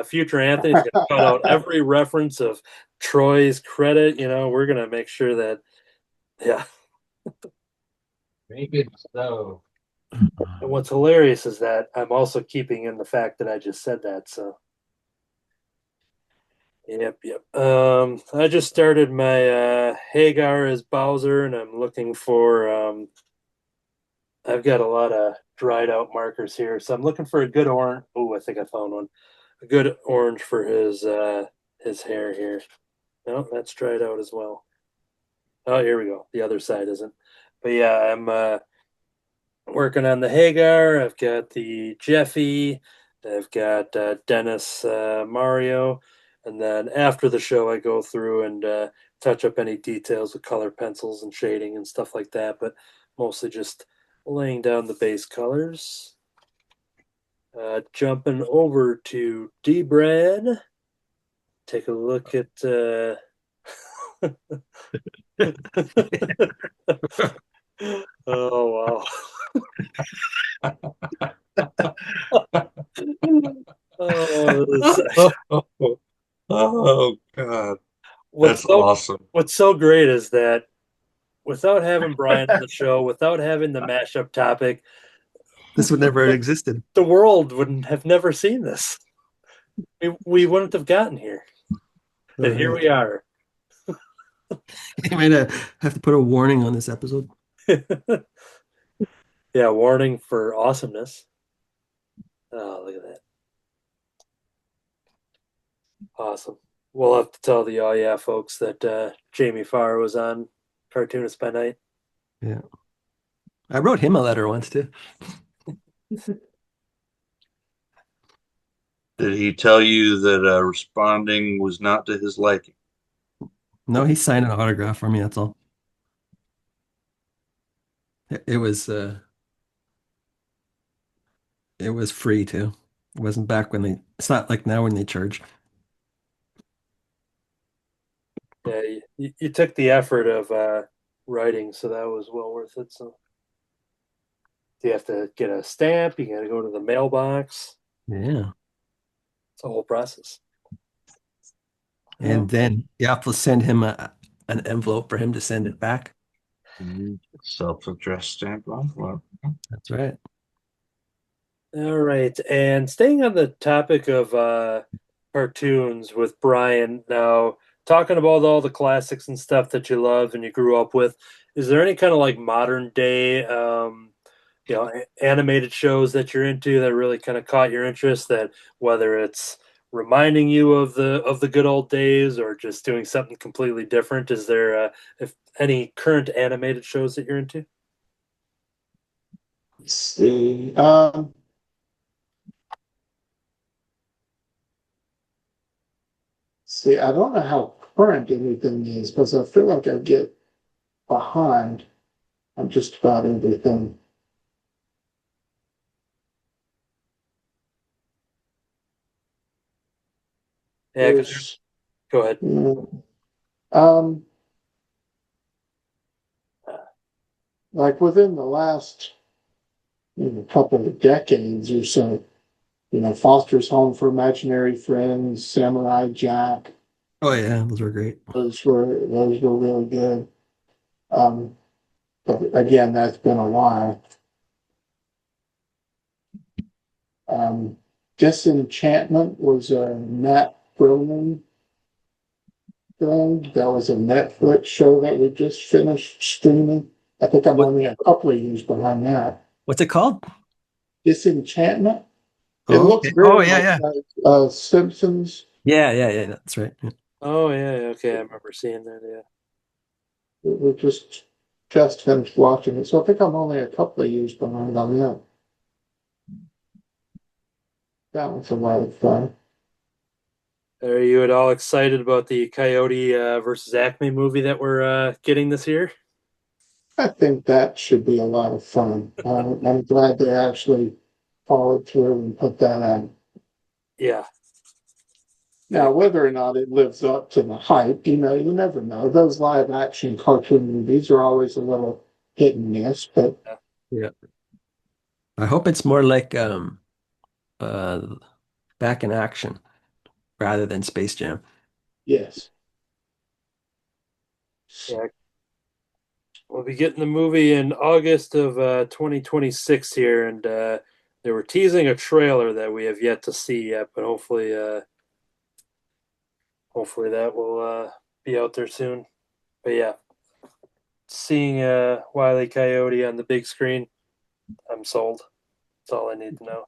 Future Anthony's going to cut out every reference of Troy's credit. You know, we're going to make sure that yeah. Make it so. And what's hilarious is that I'm also keeping in the fact that I just said that. So yep. I just started my Hagar as Bowser, and I'm looking for I've got a lot of dried out markers here, so I'm looking for a good orange. Oh, I think I found one. A good orange for his hair here. No, that's dried out as well. Oh, here we go. The other side isn't. But yeah, I'm working on the Hagar. I've got the Jeffy. I've got Dennis Mario. And then after the show, I go through and touch up any details with color pencils and shading and stuff like that. But mostly just laying down the base colors. Jumping over to D Brad. Take a look at. Oh wow. Oh, oh God. That's awesome. What's so great is that without having Brian on the show, without having the mashup topic, This would never have existed. the world wouldn't have never seen this. We wouldn't have gotten here. And here we are. You might have to put a warning on this episode. Yeah, warning for awesomeness. Oh, look at that. Awesome. We'll have to tell the oh yeah folks that Jamie Farr was on Cartoonist by Night. Yeah. I wrote him a letter once too. Did he tell you that responding was not to his liking? No, he signed an autograph for me, that's all. It was it was free too. It wasn't back when they, it's not like now when they charge. Yeah, you took the effort of writing, so that was well worth it. So you have to get a stamp, you got to go to the mailbox. Yeah. It's a whole process. And then you have to send him an envelope for him to send it back. Self-addressed stamp envelope. That's right. All right, and staying on the topic of cartoons with Brian now, talking about all the classics and stuff that you love and you grew up with, is there any kind of like modern day animated shows that you're into that really kind of caught your interest, that whether it's reminding you of the good old days or just doing something completely different? Is there if any current animated shows that you're into? Let's see. See, I don't know how current anything is because I feel like I get behind on just about everything. Yeah, There's, go ahead. you know, um, like within the last couple of decades or so, Foster's Home for Imaginary Friends, Samurai Jack, Oh yeah, those were great. those were really good. Um, but again, that's been a while. Um, Disenchantment was a Matt Groening film. That was a Netflix show that we just finished streaming. I think I'm What only a couple of years behind that. what's it called? Disenchantment. It Oh, looks okay. Oh very yeah, much yeah. like Simpsons. Yeah, that's right. Yeah. Oh yeah, okay, I remember seeing that. Yeah. We just finished watching it, so I think I'm only a couple of years behind on that. That was a lot of fun. Are you at all excited about the Coyote versus Acme movie that we're getting this year? I think that should be a lot of fun. I'm glad they actually followed through and put that on. Yeah. Now, whether or not it lives up to the hype, you never know. Those live action cartoon movies are always a little hit and miss, but Yeah. I hope it's more like uh Back in Action rather than Space Jam. yes. Yeah, we'll be getting the movie in August of 2026 here, and they were teasing a trailer that we have yet to see yet, but hopefully that will be out there soon. But yeah, seeing Wile E. Coyote on the big screen, I'm sold. That's all I need to know.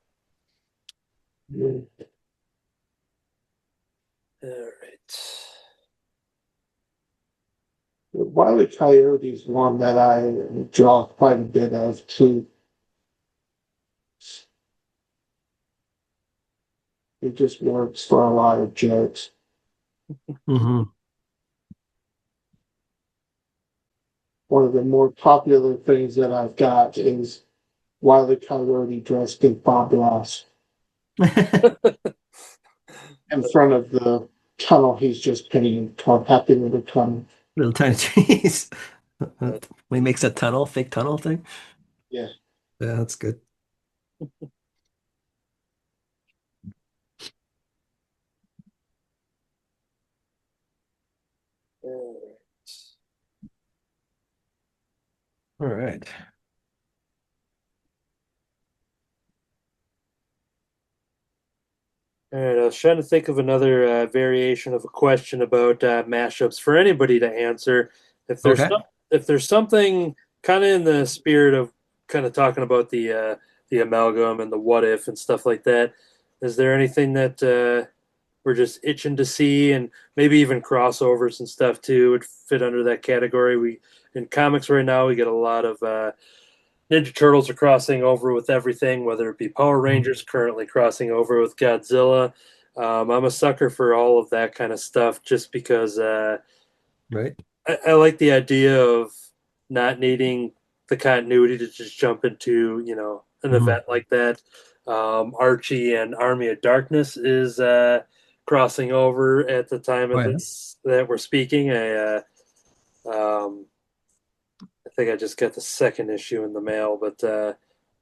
All right. Wile E. Coyote is one that I draw quite a bit of too. It just works for a lot of jokes. Hmm. One of the more popular things that I've got is Wile E. Coyote dressed in Bob Ross in front of the tunnel he's just painting called Happy Little Tunnel. Little tiny trees. When he makes a tunnel, fake tunnel thing. Yeah. Yeah, that's good. All right. All right, I was trying to think of another variation of a question about mashups for anybody to answer. If there's Okay. some, if there's something kind of in the spirit of kind of talking about the amalgam and the what if and stuff like that, is there anything that we're just itching to see, and maybe even crossovers and stuff too would fit under that category? We in comics right now we get a lot of Ninja Turtles are crossing over with everything, whether it be Power Rangers currently crossing over with Godzilla. I'm a sucker for all of that kind of stuff just because Right. I like the idea of not needing the continuity to just jump into an Mhm. event like that. Archie and Army of Darkness is crossing over at the time Oh of yeah. this that we're speaking. Um, I think I just got the second issue in the mail, but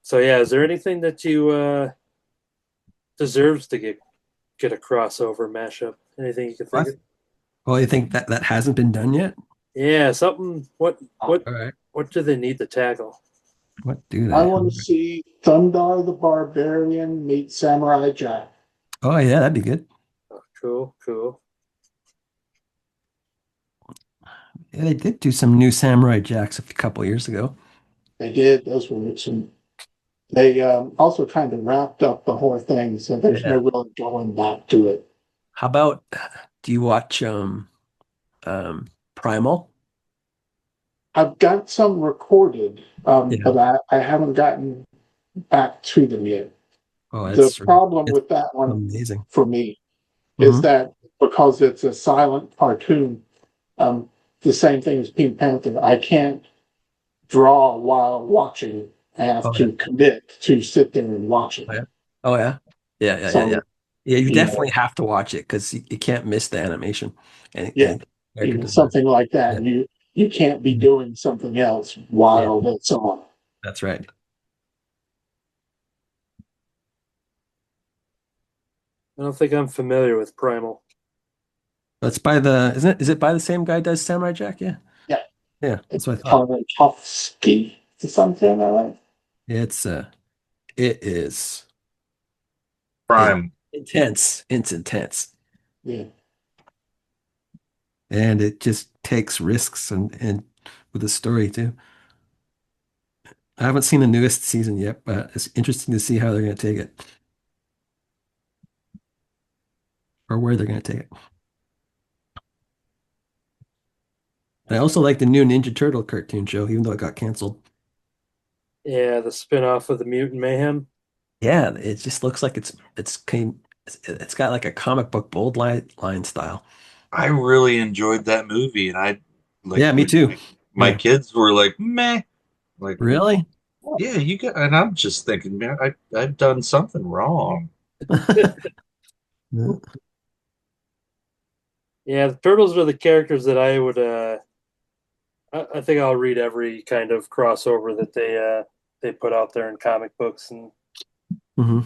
so yeah, is there anything that you deserves to get a crossover mashup? Anything you can think What? of? Well, you think that hasn't been done yet? Yeah, something. What All right. what do they need to tackle? What do I they? want to see Thundar the Barbarian meet Samurai Jack. Oh yeah, that'd be good. Oh, cool, cool. Yeah, they did do some new Samurai Jacks a couple years ago. They did. Those were some. They also kind of wrapped up the whole thing, so there's Yeah. no really going back to it. How about do you watch Primal? I've got some recorded, Yeah. but I haven't gotten back to them yet. Oh, The problem it's with that one amazing. for me is Hmm. that because it's a silent cartoon, um, the same thing as Pink Panther, I can't draw while watching. I have Oh yeah. to commit to sit there and watch Oh it. yeah. Oh yeah. Yeah, yeah, yeah, yeah. So, Yeah, you you know, definitely have to watch it because you can't miss the animation yeah, and character design. something like Yeah. that. You can't be Mhm. doing something else Yeah, while it's on. that's right. I don't think I'm familiar with Primal. That's by the isn't it is it by the same guy who does Samurai Jack? Yeah. Yeah, Yeah, it's that's what I thought. Tarkovsky or something like that. Yeah, it is in, Prime. intense. It's intense. Yeah. And it just takes risks and with the story too. I haven't seen the newest season yet, but it's interesting to see how they're going to take it or where they're going to take it. I also like the new Ninja Turtle cartoon show, even though it got canceled. Yeah, the spin-off of the Mutant Mayhem. Yeah, it just looks like it's got like a comic book bold line style. I really enjoyed that movie, and I like Yeah, me when too. my Yeah. kids were like, "Meh," like, Really? yeah, you got, and I'm just thinking, man, I've done something wrong. Yeah, the turtles are the characters that I would. I think I'll read every kind of crossover that they put out there in comic books, and Hmm.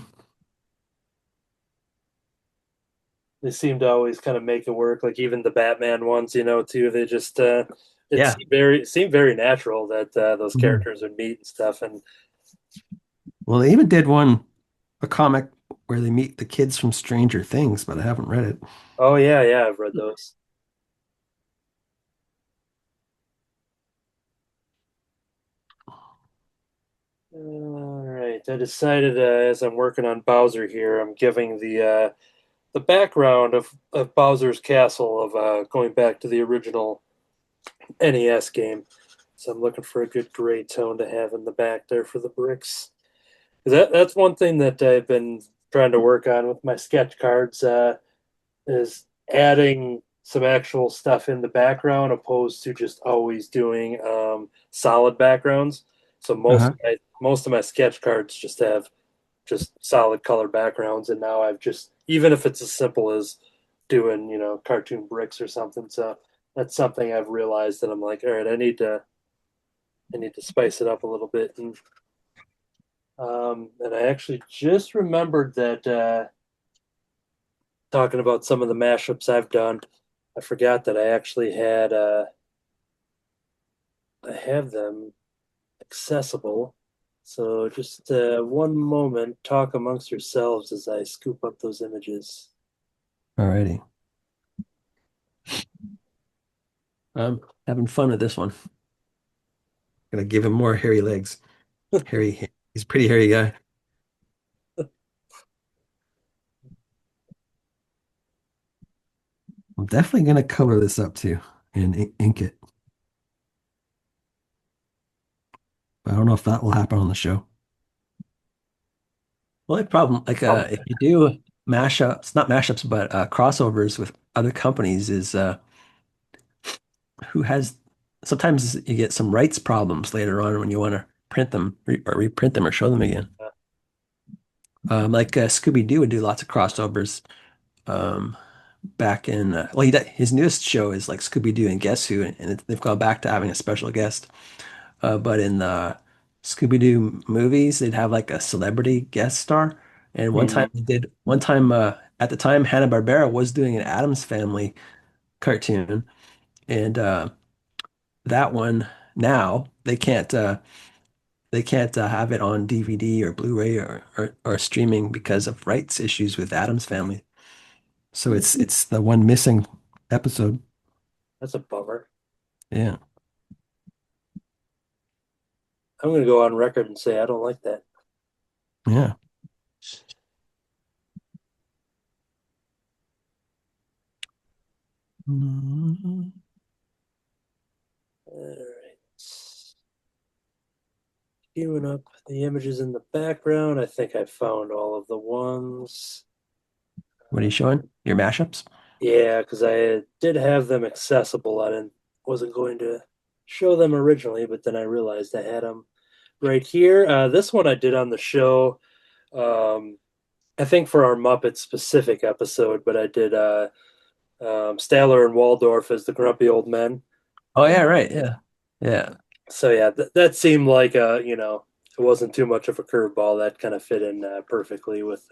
they seem to always kind of make it work. Like even the Batman ones, too. They just Yeah. it seemed very natural that those Mhm. characters would meet and stuff. And Well, they even did a comic where they meet the kids from Stranger Things, but I haven't read it. oh yeah, yeah, I've read those. All right, I decided as I'm working on Bowser here, I'm giving the background of Bowser's Castle of going back to the original NES game. So I'm looking for a good gray tone to have in the back there for the bricks. That's one thing that I've been trying to work on with my sketch cards is adding some actual stuff in the background opposed to just always doing solid backgrounds. So Uh-huh. most of my sketch cards just have just solid color backgrounds, and now I've just even if it's as simple as doing cartoon bricks or something. So that's something I've realized that I'm like, all right, I need to spice it up a little bit, and I actually just remembered that talking about some of the mashups I've done, I forgot that I actually had I have them accessible. So just one moment, talk amongst yourselves as I scoop up those images. Alrighty. I'm having fun with this one. Gonna give him more hairy legs. He's a pretty hairy guy. I'm definitely gonna color this up too and ink it. But I don't know if that will happen on the show. Well, the problem, like if you do mashups, not mashups, but crossovers with other companies, is who has sometimes you get some rights problems later on when you want to print them or reprint them or show them again. Like Scooby-Doo would do lots of crossovers. Um, Back in well, his newest show is like Scooby-Doo and Guess Who, and they've gone back to having a special guest. But in the Scooby-Doo movies, they'd have like a celebrity guest star. And Mhm. one time at the time Hanna-Barbera was doing an Addams Family cartoon, and that one now they can't have it on DVD or Blu-ray or streaming because of rights issues with Addams Family. So it's the one missing episode. That's a bummer. Yeah. I'm going to go on record and say I don't like that. Yeah. Mhm. All right. Queuing up the images in the background. I think I found all of the ones. What are you showing? Your mashups? Yeah, because I did have them accessible. Wasn't going to show them originally, but then I realized I had them right here. This one I did on the show. Um, I think for our Muppet specific episode, but I did Statler and Waldorf as the grumpy old men. Oh yeah, right. Yeah. Yeah. So yeah, that seemed like it wasn't too much of a curveball. That kind of fit in perfectly with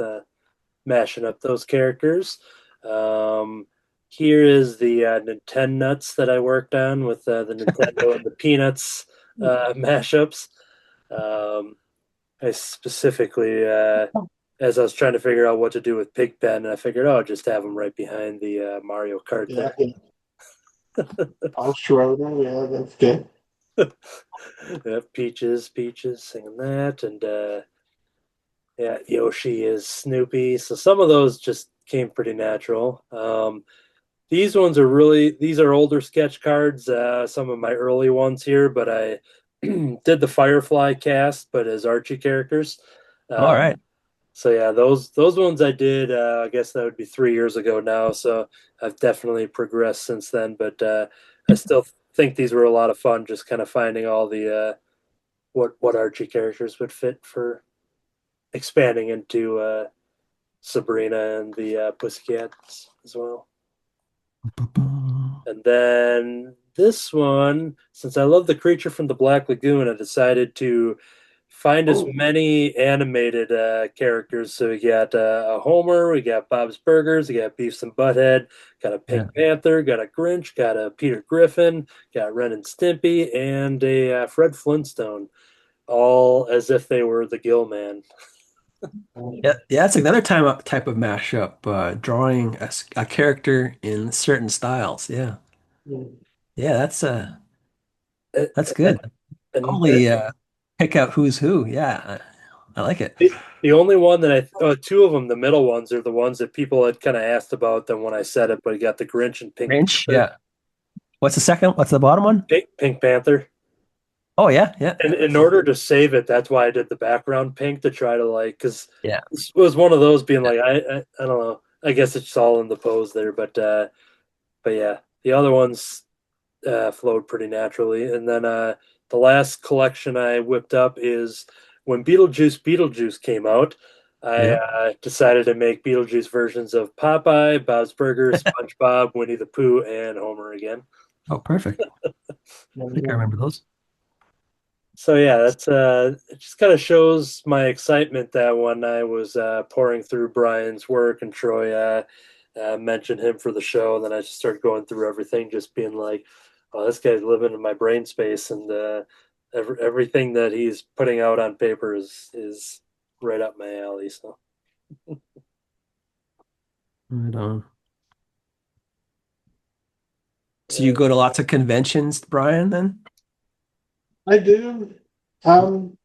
mashing up those characters. Um, Here is the Nintendo Nuts that I worked on with the Nintendo and the Peanuts mashups. Um, I specifically, as I was trying to figure out what to do with Pigpen, I figured, oh, just have them right behind the Mario Kart Yeah, there. Paul Schroeder, yeah, that's good. Yeah, Peaches singing that, and yeah, Yoshi is Snoopy. So some of those just came pretty natural. These are older sketch cards. Some of my early ones here, but I did the Firefly cast, but as Archie characters. All Uh, right. so yeah, those ones I did. I guess that would be 3 years ago now. So I've definitely progressed since then. But I still think these were a lot of fun. Just kind of finding all the what Archie characters would fit for expanding into Sabrina and the Pussycats as well. And then this one, since I love the creature from the Black Lagoon, I decided to find as Oh, many animated characters. So we got a Homer, we got Bob's Burgers, we got Beavis and Butthead, got a Pink Yeah. Panther, got a Grinch, got a Peter Griffin, got Ren and Stimpy, and a Fred Flintstone, all as if they were the Gill Man. Yeah, yeah, that's another type of mashup, drawing a character in certain styles. Yeah. Yeah, And, that's good. and Totally pick out who's who. Yeah. I like it. the only one that two of them, the middle ones, are the ones that people had kind of asked about them when I said it, but you got the Grinch and Pink Grinch, Panther. yeah. What's the second? What's the bottom one? Pink Panther. Oh yeah, yeah. And in order to save it, that's why I did the background pink to try to because Yeah. this was one of those being like I don't know. I guess it's all in the pose there, but yeah, the other ones flowed pretty naturally. And then the last collection I whipped up is when Beetlejuice came out. I Yeah. decided to make Beetlejuice versions of Popeye, Bob's Burgers, SpongeBob, Winnie the Pooh, and Homer again. Oh, perfect. I think I remember those. So yeah, that's it just kind of shows my excitement that when I was pouring through Brian's work and Troy mentioned him for the show, and then I just started going through everything, just being like, "Oh, this guy's living in my brain space," and everything that he's putting out on paper is right up my alley. So Right on. So you uh, go to lots of conventions, Brian, then? I do. Um,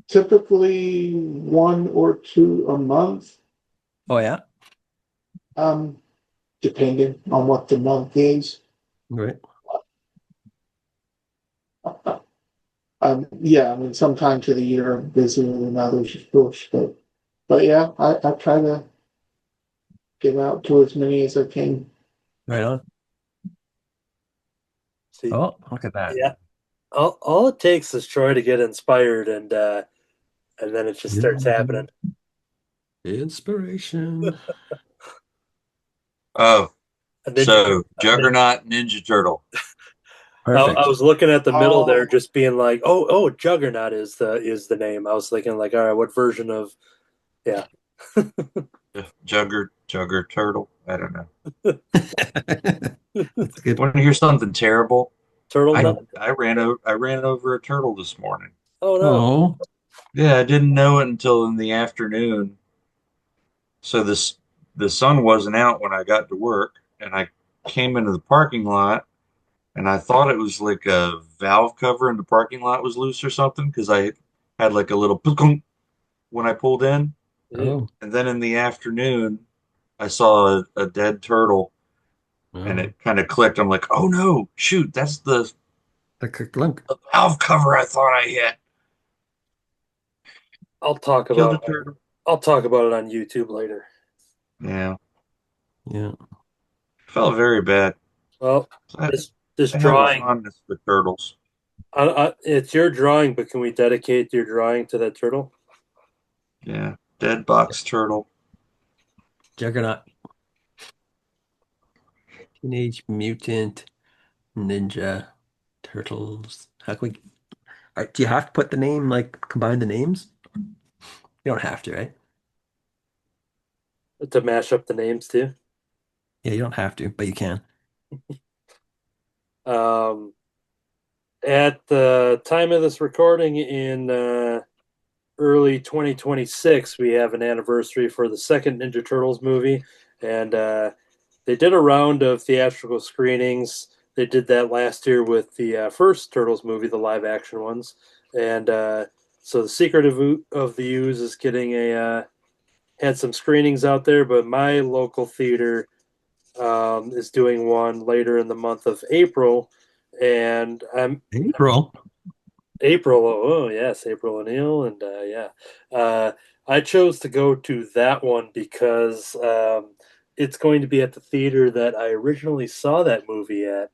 Typically one or two a month, Oh yeah. um, depending on what the month is. Great. Yeah, I mean, sometimes of the year I'm busier than others, of course, but yeah, I try to get out to as many as I can. Right on. See, Oh, look at that. yeah. All it takes is Troy to get inspired, and then it just starts happening. Inspiration. Oh, A ninja. so Juggernaut Ninja Turtle. I Perfect. was looking at the middle there, Oh, just being like, oh, Juggernaut is the name. I was thinking like, all right, what version of yeah. Jugger Turtle. I don't know. That's good. Want to hear something terrible? Turtle I Nut? I ran over a turtle this morning. Oh no. Oh, Yeah, I didn't know it until in the afternoon. So the sun wasn't out when I got to work, and I came into the parking lot, and I thought it was like a valve cover in the parking lot was loose or something because I had like a little when I pulled in, Yeah. oh, and then in the afternoon I saw a dead turtle, and oh. it kind of clicked. I'm like, oh no, shoot, that's The clunk. the valve cover I thought I hit. I'll talk Killed about a it. turtle. I'll talk about it on YouTube later. Yeah, Yeah. felt very bad. Well, I, this I have a drawing, fondness for turtles. it's your drawing, but can we dedicate your drawing to that turtle? Yeah, dead box turtle. Juggernaut. Teenage Mutant Ninja Turtles. How can we? Do you have to put the name, like combine the names? You don't have to, right? To mash up the names too. Yeah, you don't have to, but you can. Um, at the time of this recording in early 2026, we have an anniversary for the second Ninja Turtles movie, and they did a round of theatrical screenings. They did that last year with the first Turtles movie, the live action ones, and so the Secret of the Ooze is getting a had some screenings out there, but my local theater is doing one later in the month of April, and I'm April. April. Oh yes, April O'Neil, and yeah, uh, I chose to go to that one because it's going to be at the theater that I originally saw that movie at.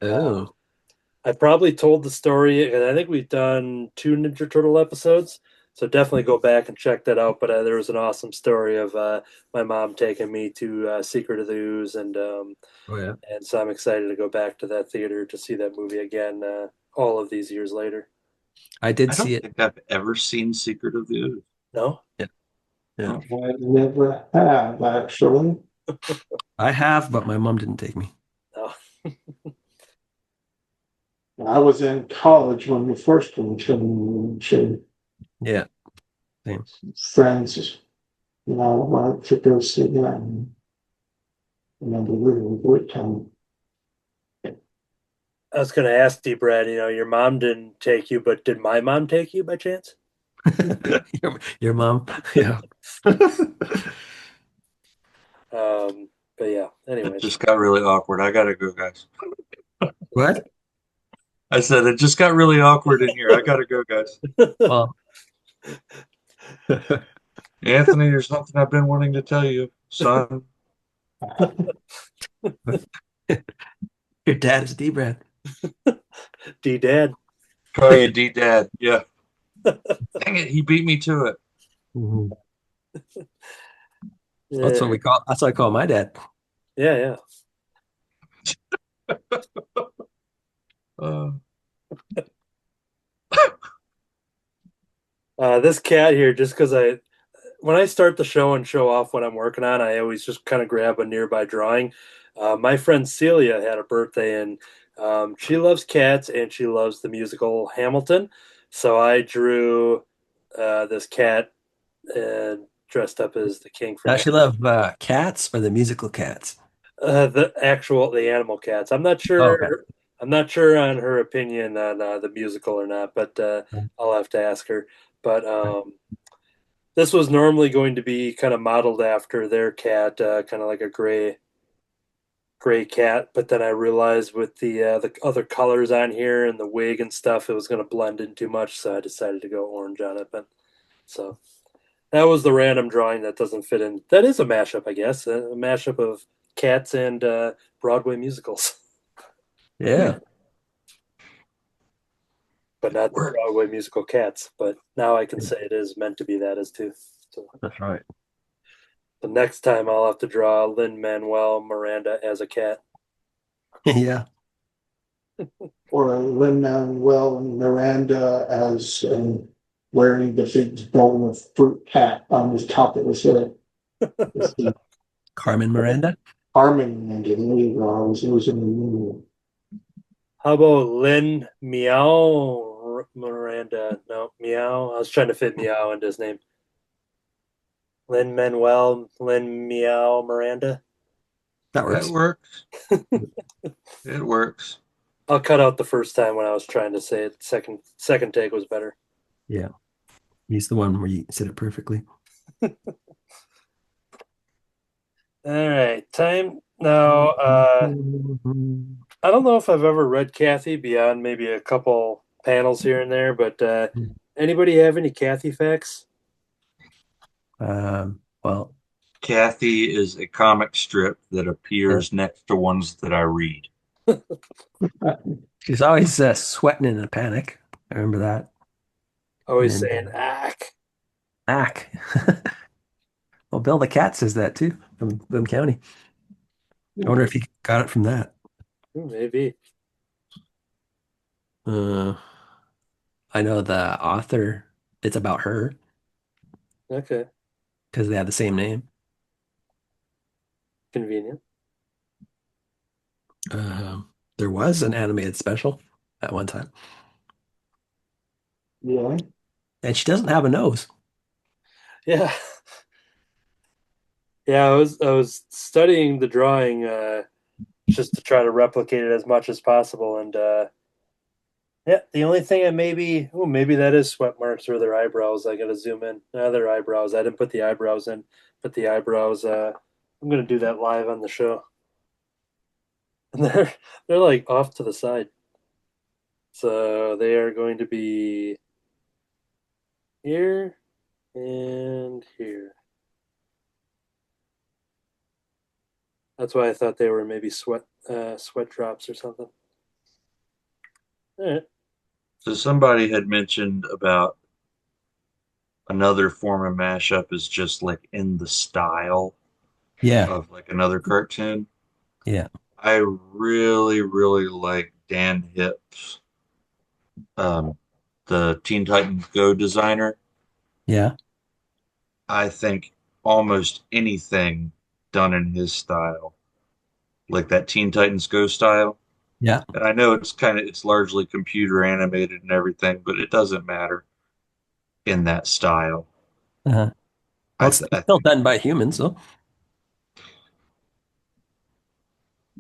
Um, Oh, I probably told the story, and I think we've done two Ninja Turtle episodes, so definitely go back and check that out. But there was an awesome story of my mom taking me to Secret of the Ooze, oh yeah. and so I'm excited to go back to that theater to see that movie again, all of these years later. I did I don't see it. think I've ever seen Secret of the Ooze. No, Yeah, yeah. Oh, I never have actually. I have, but my mom didn't take me. no. I was in college when the first one came. Yeah, same. Friends, wanted to go see that. And remember really good time. I was going to ask you, Brad. Your mom didn't take you, but did my mom take you by chance? Your mom. Yeah. But yeah. it Anyways, just got really awkward. I gotta go, guys. What? I said it just got really awkward in here. I gotta go, guys. Well, Anthony, there's something I've been wanting to tell you, son. your dad is D-Brad. D Dad. Oh yeah, D Dad. Yeah. Dang it, he beat me to it. Mhm. Yeah, That's what I call my dad. yeah, yeah. Uh, This cat here, just because when I start the show and show off what I'm working on, I always just kind of grab a nearby drawing. My friend Celia had a birthday, and she loves cats and she loves the musical Hamilton. So I drew this cat and dressed up as the king from Does she love cats or the musical cats? the animal cats. I'm not Oh, okay. sure. I'm not sure on her opinion on the musical or not, but I'll have to ask her. But this was normally going to be kind of modeled after their cat, kind of like a gray cat. But then I realized with the other colors on here and the wig and stuff, it was going to blend in too much, so I decided to go orange on it. But so that was the random drawing that doesn't fit in. That is a mashup, I guess, a mashup of cats and Broadway musicals. Yeah. but not the Broadway musical Cats. But now I can say it is meant to be that as too. So That's right. the next time I'll have to draw Lin-Manuel Miranda as a cat. Yeah. Or Lin-Manuel Miranda as wearing the big bowl of fruit hat on the top of his head. Carmen Miranda. Carmen Miranda, there you go. I was losing the meaning. How about Lin Meow Miranda? No, Meow. I was trying to fit Meow into his name. Lin Meow Miranda. That That works. works. It works. I'll cut out the first time when I was trying to say it. Second take was better. Yeah. He's the one where you said it perfectly. All right, time now. I don't know if I've ever read Kathy beyond maybe a couple panels here and there, but anybody have any Kathy facts? Well, Kathy is a comic strip that appears next to ones that I read. she's always sweating in a panic. I remember that. Always And saying ack. Ack. Well, Bill the Cat says that too from Boone County. I wonder if he got it from that. Maybe. Uh, I know the author, it's about her Okay, because they have the same name. convenient. There was an animated special at one time, Yeah. and she doesn't have a nose. Yeah, yeah. I was studying the drawing just to try to replicate it as much as possible, and yeah, the only thing I maybe that is sweat marks or their eyebrows. I gotta zoom in. Their eyebrows. I didn't put the eyebrows in, but the eyebrows. I'm gonna do that live on the show, and they're like off to the side, so they are going to be here and here. That's why I thought they were maybe sweat drops or something. All right. So somebody had mentioned about another form of mashup is just like in the style Yeah, of like another cartoon. yeah, I really, really like Dan Hipp's, um, the Teen Titans Go designer. yeah, I think almost anything done in his style, like that Teen Titans Go style. yeah. And I know it's largely computer animated and everything, but it doesn't matter in that style. Uh-huh. Well, I, it's th I still think. done by humans, so.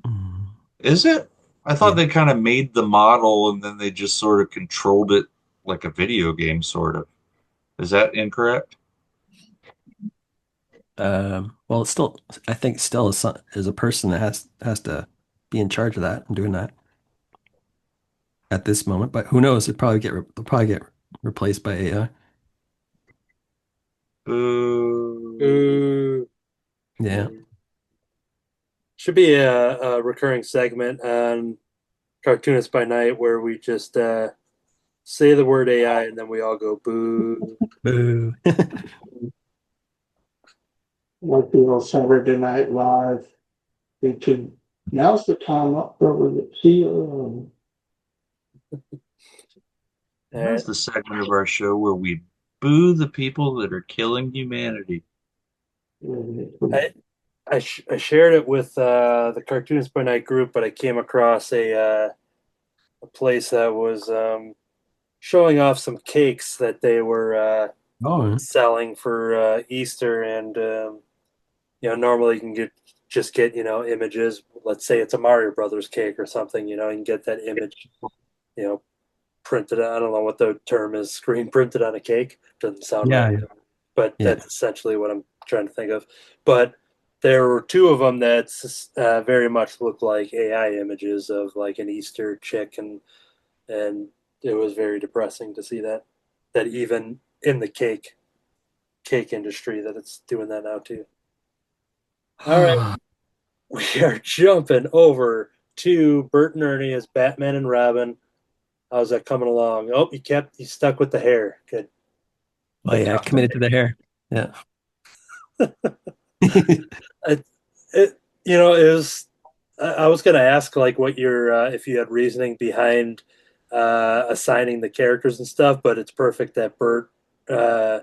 Mm, Is it? I yeah. thought they kind of made the model and then they just sort of controlled it like a video game, sort of. Is that incorrect? Well, it's still, I think, still is a person that has to be in charge of that and doing that at this moment. But who knows? They'll probably get replaced by AI. Boo. Ooh. Yeah. Should be a recurring segment on Cartoonist by Night where we just say the word AI and then we all go boo. Boo. Like the old Saturday Night Live. They could, now's the time up over the here. All right. That's the segment of our show where we boo the people that are killing humanity. I I shared it with the Cartoonist by Night group, but I came across a place that was showing off some cakes that they were Oh, selling for Easter, and normally you can just get images. Let's say it's a Mario Brothers cake or something. You can get that image, you know, printed. I don't know what the term is. Screen printed on a cake doesn't sound yeah, right, yeah, but yeah. that's essentially what I'm trying to think of. But there were two of them that very much looked like AI images of like an Easter chick, and it was very depressing to see that even in the cake industry that it's doing that now too. All right, we are jumping over to Bert and Ernie as Batman and Robin. How's that coming along? Oh, you stuck with the hair. Good. Oh yeah, committed to the hair. Yeah. It, it was. I was going to ask like what your if you had reasoning behind assigning the characters and stuff, but it's perfect that Bert uh,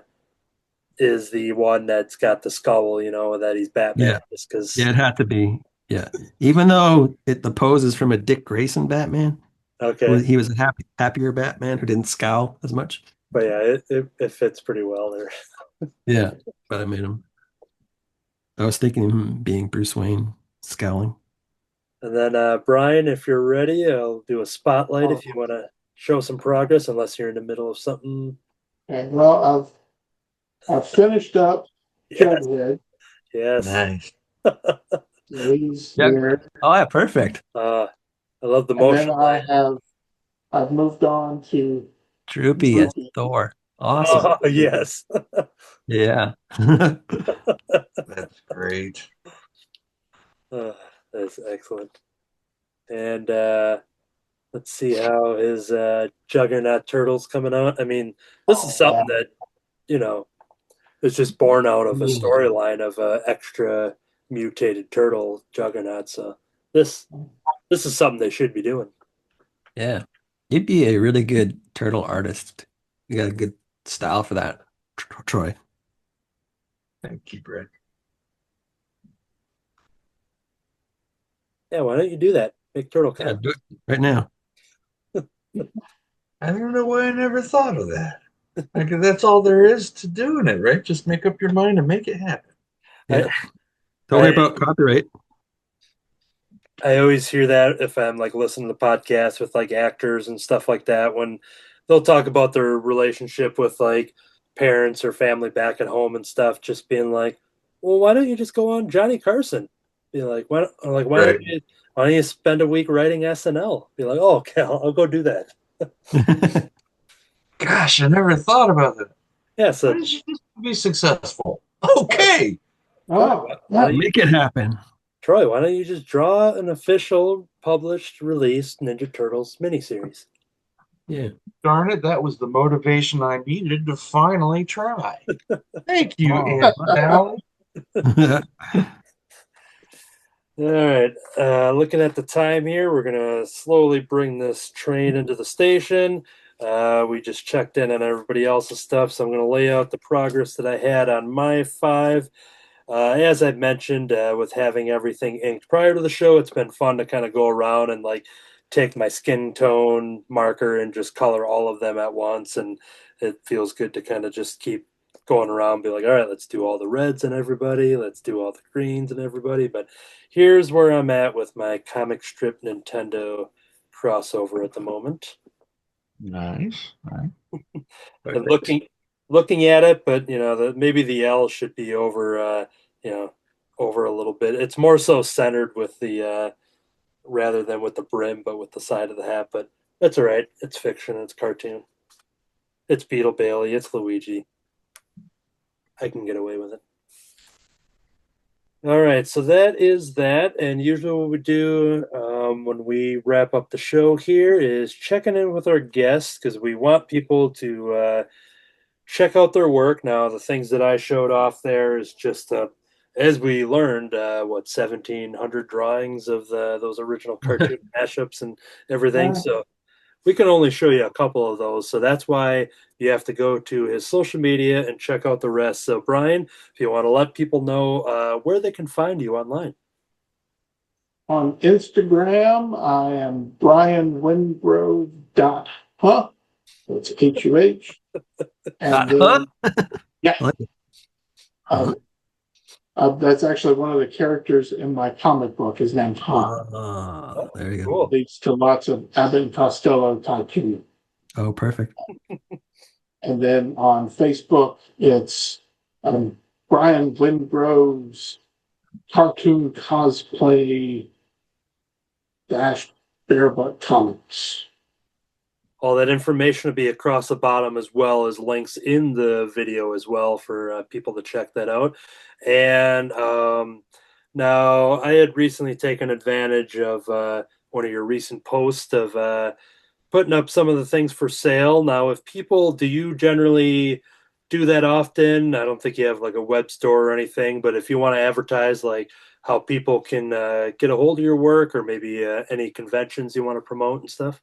is the one that's got the skull. That he's Batman, Yeah. just because. Yeah, it had to be. Yeah. Even though the pose is from a Dick Grayson Batman, Okay, he was a happier Batman who didn't scowl as much. but yeah, it fits pretty well there. Yeah. But I made him. I was thinking of him being Bruce Wayne, scowling. And then Brian, if you're ready, I'll do a spotlight if you want to show some progress, unless you're in the middle of something. And well, I've finished up Yes, Jughead. yes. Nice. He's Yeah. there. Oh yeah, perfect. I love the And then motion line. I've moved on to Droopy as Droopy. Thor. Awesome. Oh, yes. Yeah. That's great. Uh, that's excellent. And let's see how his Juggernaut Turtle's coming out. I mean, this is something that, you know, is just born out of a storyline of a extra mutated turtle Juggernaut. So this is something they should be doing. Yeah. You'd be a really good turtle artist. You got a good style for that, Troy. Thank you, Brett. Yeah, why don't you do that? Make turtle Yeah, come. do it right now. I don't know why I never thought of that. Like, that's all there is to doing it, right? Just make up your mind and make it happen. Yeah. I, Don't worry I, about copyright. I always hear that if I'm like listening to podcasts with like actors and stuff like that when they'll talk about their relationship with like parents or family back at home and stuff, just being like, well, why don't you just go on Johnny Carson? Be like, Right. why don't you spend a week writing SNL? Be like, oh, okay, I'll go do that. Gosh, I never thought about that. Yeah, Why so did you just be successful? Okay. Troy, Oh, why yeah. don't you, Make it happen. Troy, why don't you just draw an official published released Ninja Turtles miniseries? Yeah. Darn it, that was the motivation I needed to finally try. Thank you, Oh. Aunt Sally. All right. Looking at the time here, we're going to slowly bring this train into the station. We just checked in on everybody else's stuff, so I'm going to lay out the progress that I had on my 5. As I mentioned, with having everything inked prior to the show, it's been fun to kind of go around and like take my skin tone marker and just color all of them at once. And it feels good to kind of just keep going around, be like, all right, let's do all the reds and everybody, let's do all the greens and everybody. But here's where I'm at with my comic strip Nintendo crossover at the moment. Nice. And looking at it, but maybe the L should be over over a little bit. It's more so centered with the rather than with the brim, but with the side of the hat. But that's all right. It's fiction. It's cartoon. It's Beetle Bailey. It's Luigi. I can get away with it. All right, so that is that. And usually, what we do when we wrap up the show here is checking in with our guests because we want people to check out their work. Now, the things that I showed off there is just, as we learned, 1,700 drawings of those original cartoon mashups and everything. So we can only show you a couple of those. So that's why you have to go to his social media and check out the rest. So, Brian, if you want to let people know where they can find you online. On Instagram, I am Brian Wingrove dot huh. That's HUH. And Huh? yeah, I like it. Huh? that's actually one of the characters in my comic book. His name's Huh. There you go. Cool. Leads to lots of Abbott and Costello type humor. Oh, perfect. And then on Facebook, it's Brian Wingrove's cartoon cosplay dash barebutt comics. All that information will be across the bottom as well as links in the video as well for people to check that out. And now I had recently taken advantage of one of your recent posts of putting up some of the things for sale. Now, if people, do you generally do that often? I don't think you have like a web store or anything, but if you want to advertise like how people can get a hold of your work, or maybe any conventions you want to promote and stuff.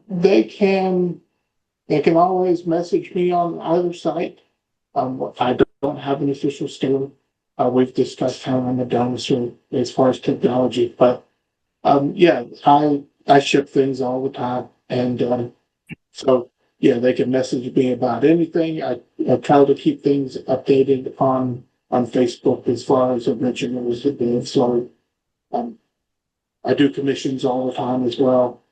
They can always message me on either site. I don't have an official store. We've discussed how I'm a dinosaur as far as technology, but yeah, I ship things all the time, and so yeah, they can message me about anything. I try to keep things updated on Facebook as far as originals and things. So I do commissions all the time as well.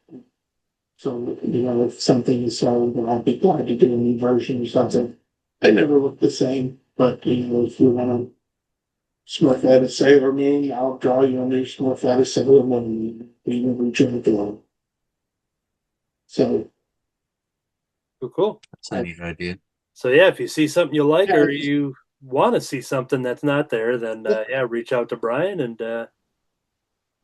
So if something is sold, then I'd be glad to do a new version or something. They never look the same, but if you want to Smurfette a Sailor Moon, I'll draw you a new Smurfette a Sailor Moon. We will return to them. So Cool. That's a neat idea. So yeah, if you see something you like, or you want to see something that's not there, then yeah, reach out to Brian, and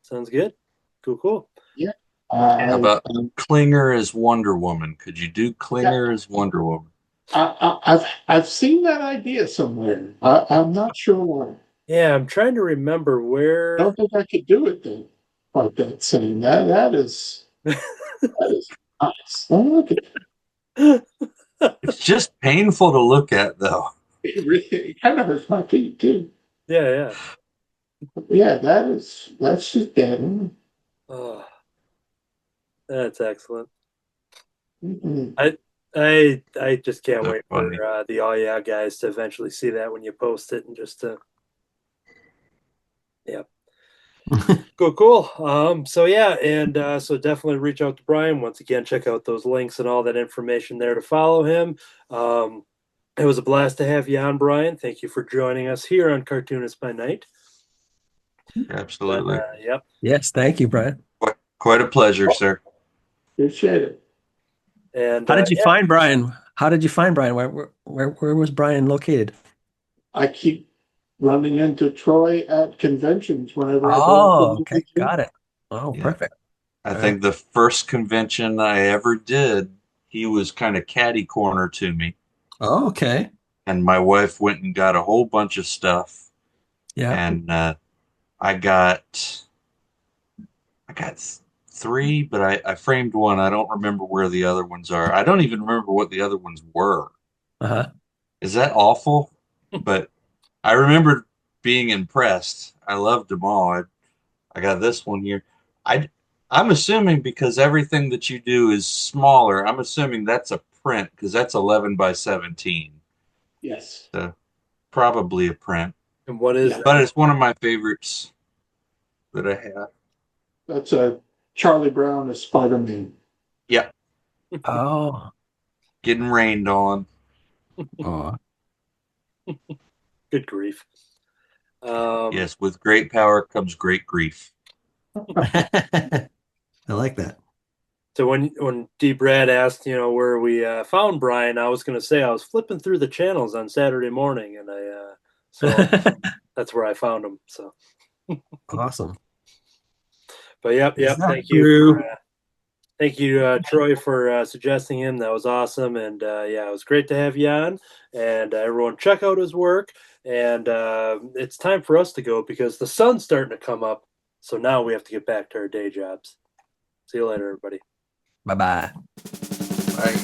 sounds good. Cool. Yeah. How about Klinger as Wonder Woman? Could you do Klinger as Wonder Woman? I've seen that idea somewhere. I'm not sure where. Yeah, I'm trying to remember where. I don't think I could do it then, like that. Saying that is nice. Look at It's just painful to look at, though. it kind of hurts my feet too. Yeah. Yeah, that's just dead. Oh, that's excellent. Mm-hmm. I just can't wait funny. for the All Yeah guys to eventually see that when you post it, and just to yeah. Cool. So yeah, and so definitely reach out to Brian. Once again, check out those links and all that information there to follow him. It was a blast to have you on, Brian. Thank you for joining us here on Cartoonist by Night. Absolutely. Yep. Yes, thank you, Brian. Quite a pleasure, sir. Appreciate it. And How did you find Brian? How did you find Brian? Where was Brian located? I keep running into Troy at conventions whenever I go. Oh, okay, got it. Oh, Yeah. perfect. I think the first convention I ever did, he was kind of catty corner to me. Oh, okay. And my wife went and got a whole bunch of stuff. Yeah. And I got 3, but I framed one. I don't remember where the other ones are. I don't even remember what the other ones were. Uh-huh. Is that awful? But I remember being impressed. I loved them all. I got this one here. I'm assuming because everything that you do is smaller, I'm assuming that's a print because that's 11 by 17. Yes. So probably a print. And what is But it's one of my favorites that I have. That's a Charlie Brown as Spider-Man. Yeah. Oh. Getting rained on. Oh. Good grief. Yes, with great power comes great grief. I like that. So when D. Brad asked, where we found Brian, I was going to say I was flipping through the channels on Saturday morning, and so that's where I found him. So Awesome. But yep. Thank you. Thank you, Troy, for suggesting him. That was awesome. And yeah, it was great to have you on. And everyone check out his work. And it's time for us to go because the sun's starting to come up. So now we have to get back to our day jobs. See you later, everybody. Bye-bye. Bye.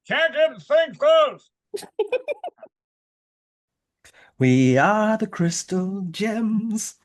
Can't even think of. We are the crystal gems.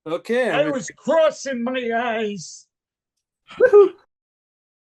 Okay, I was crossing my eyes. Woohoo!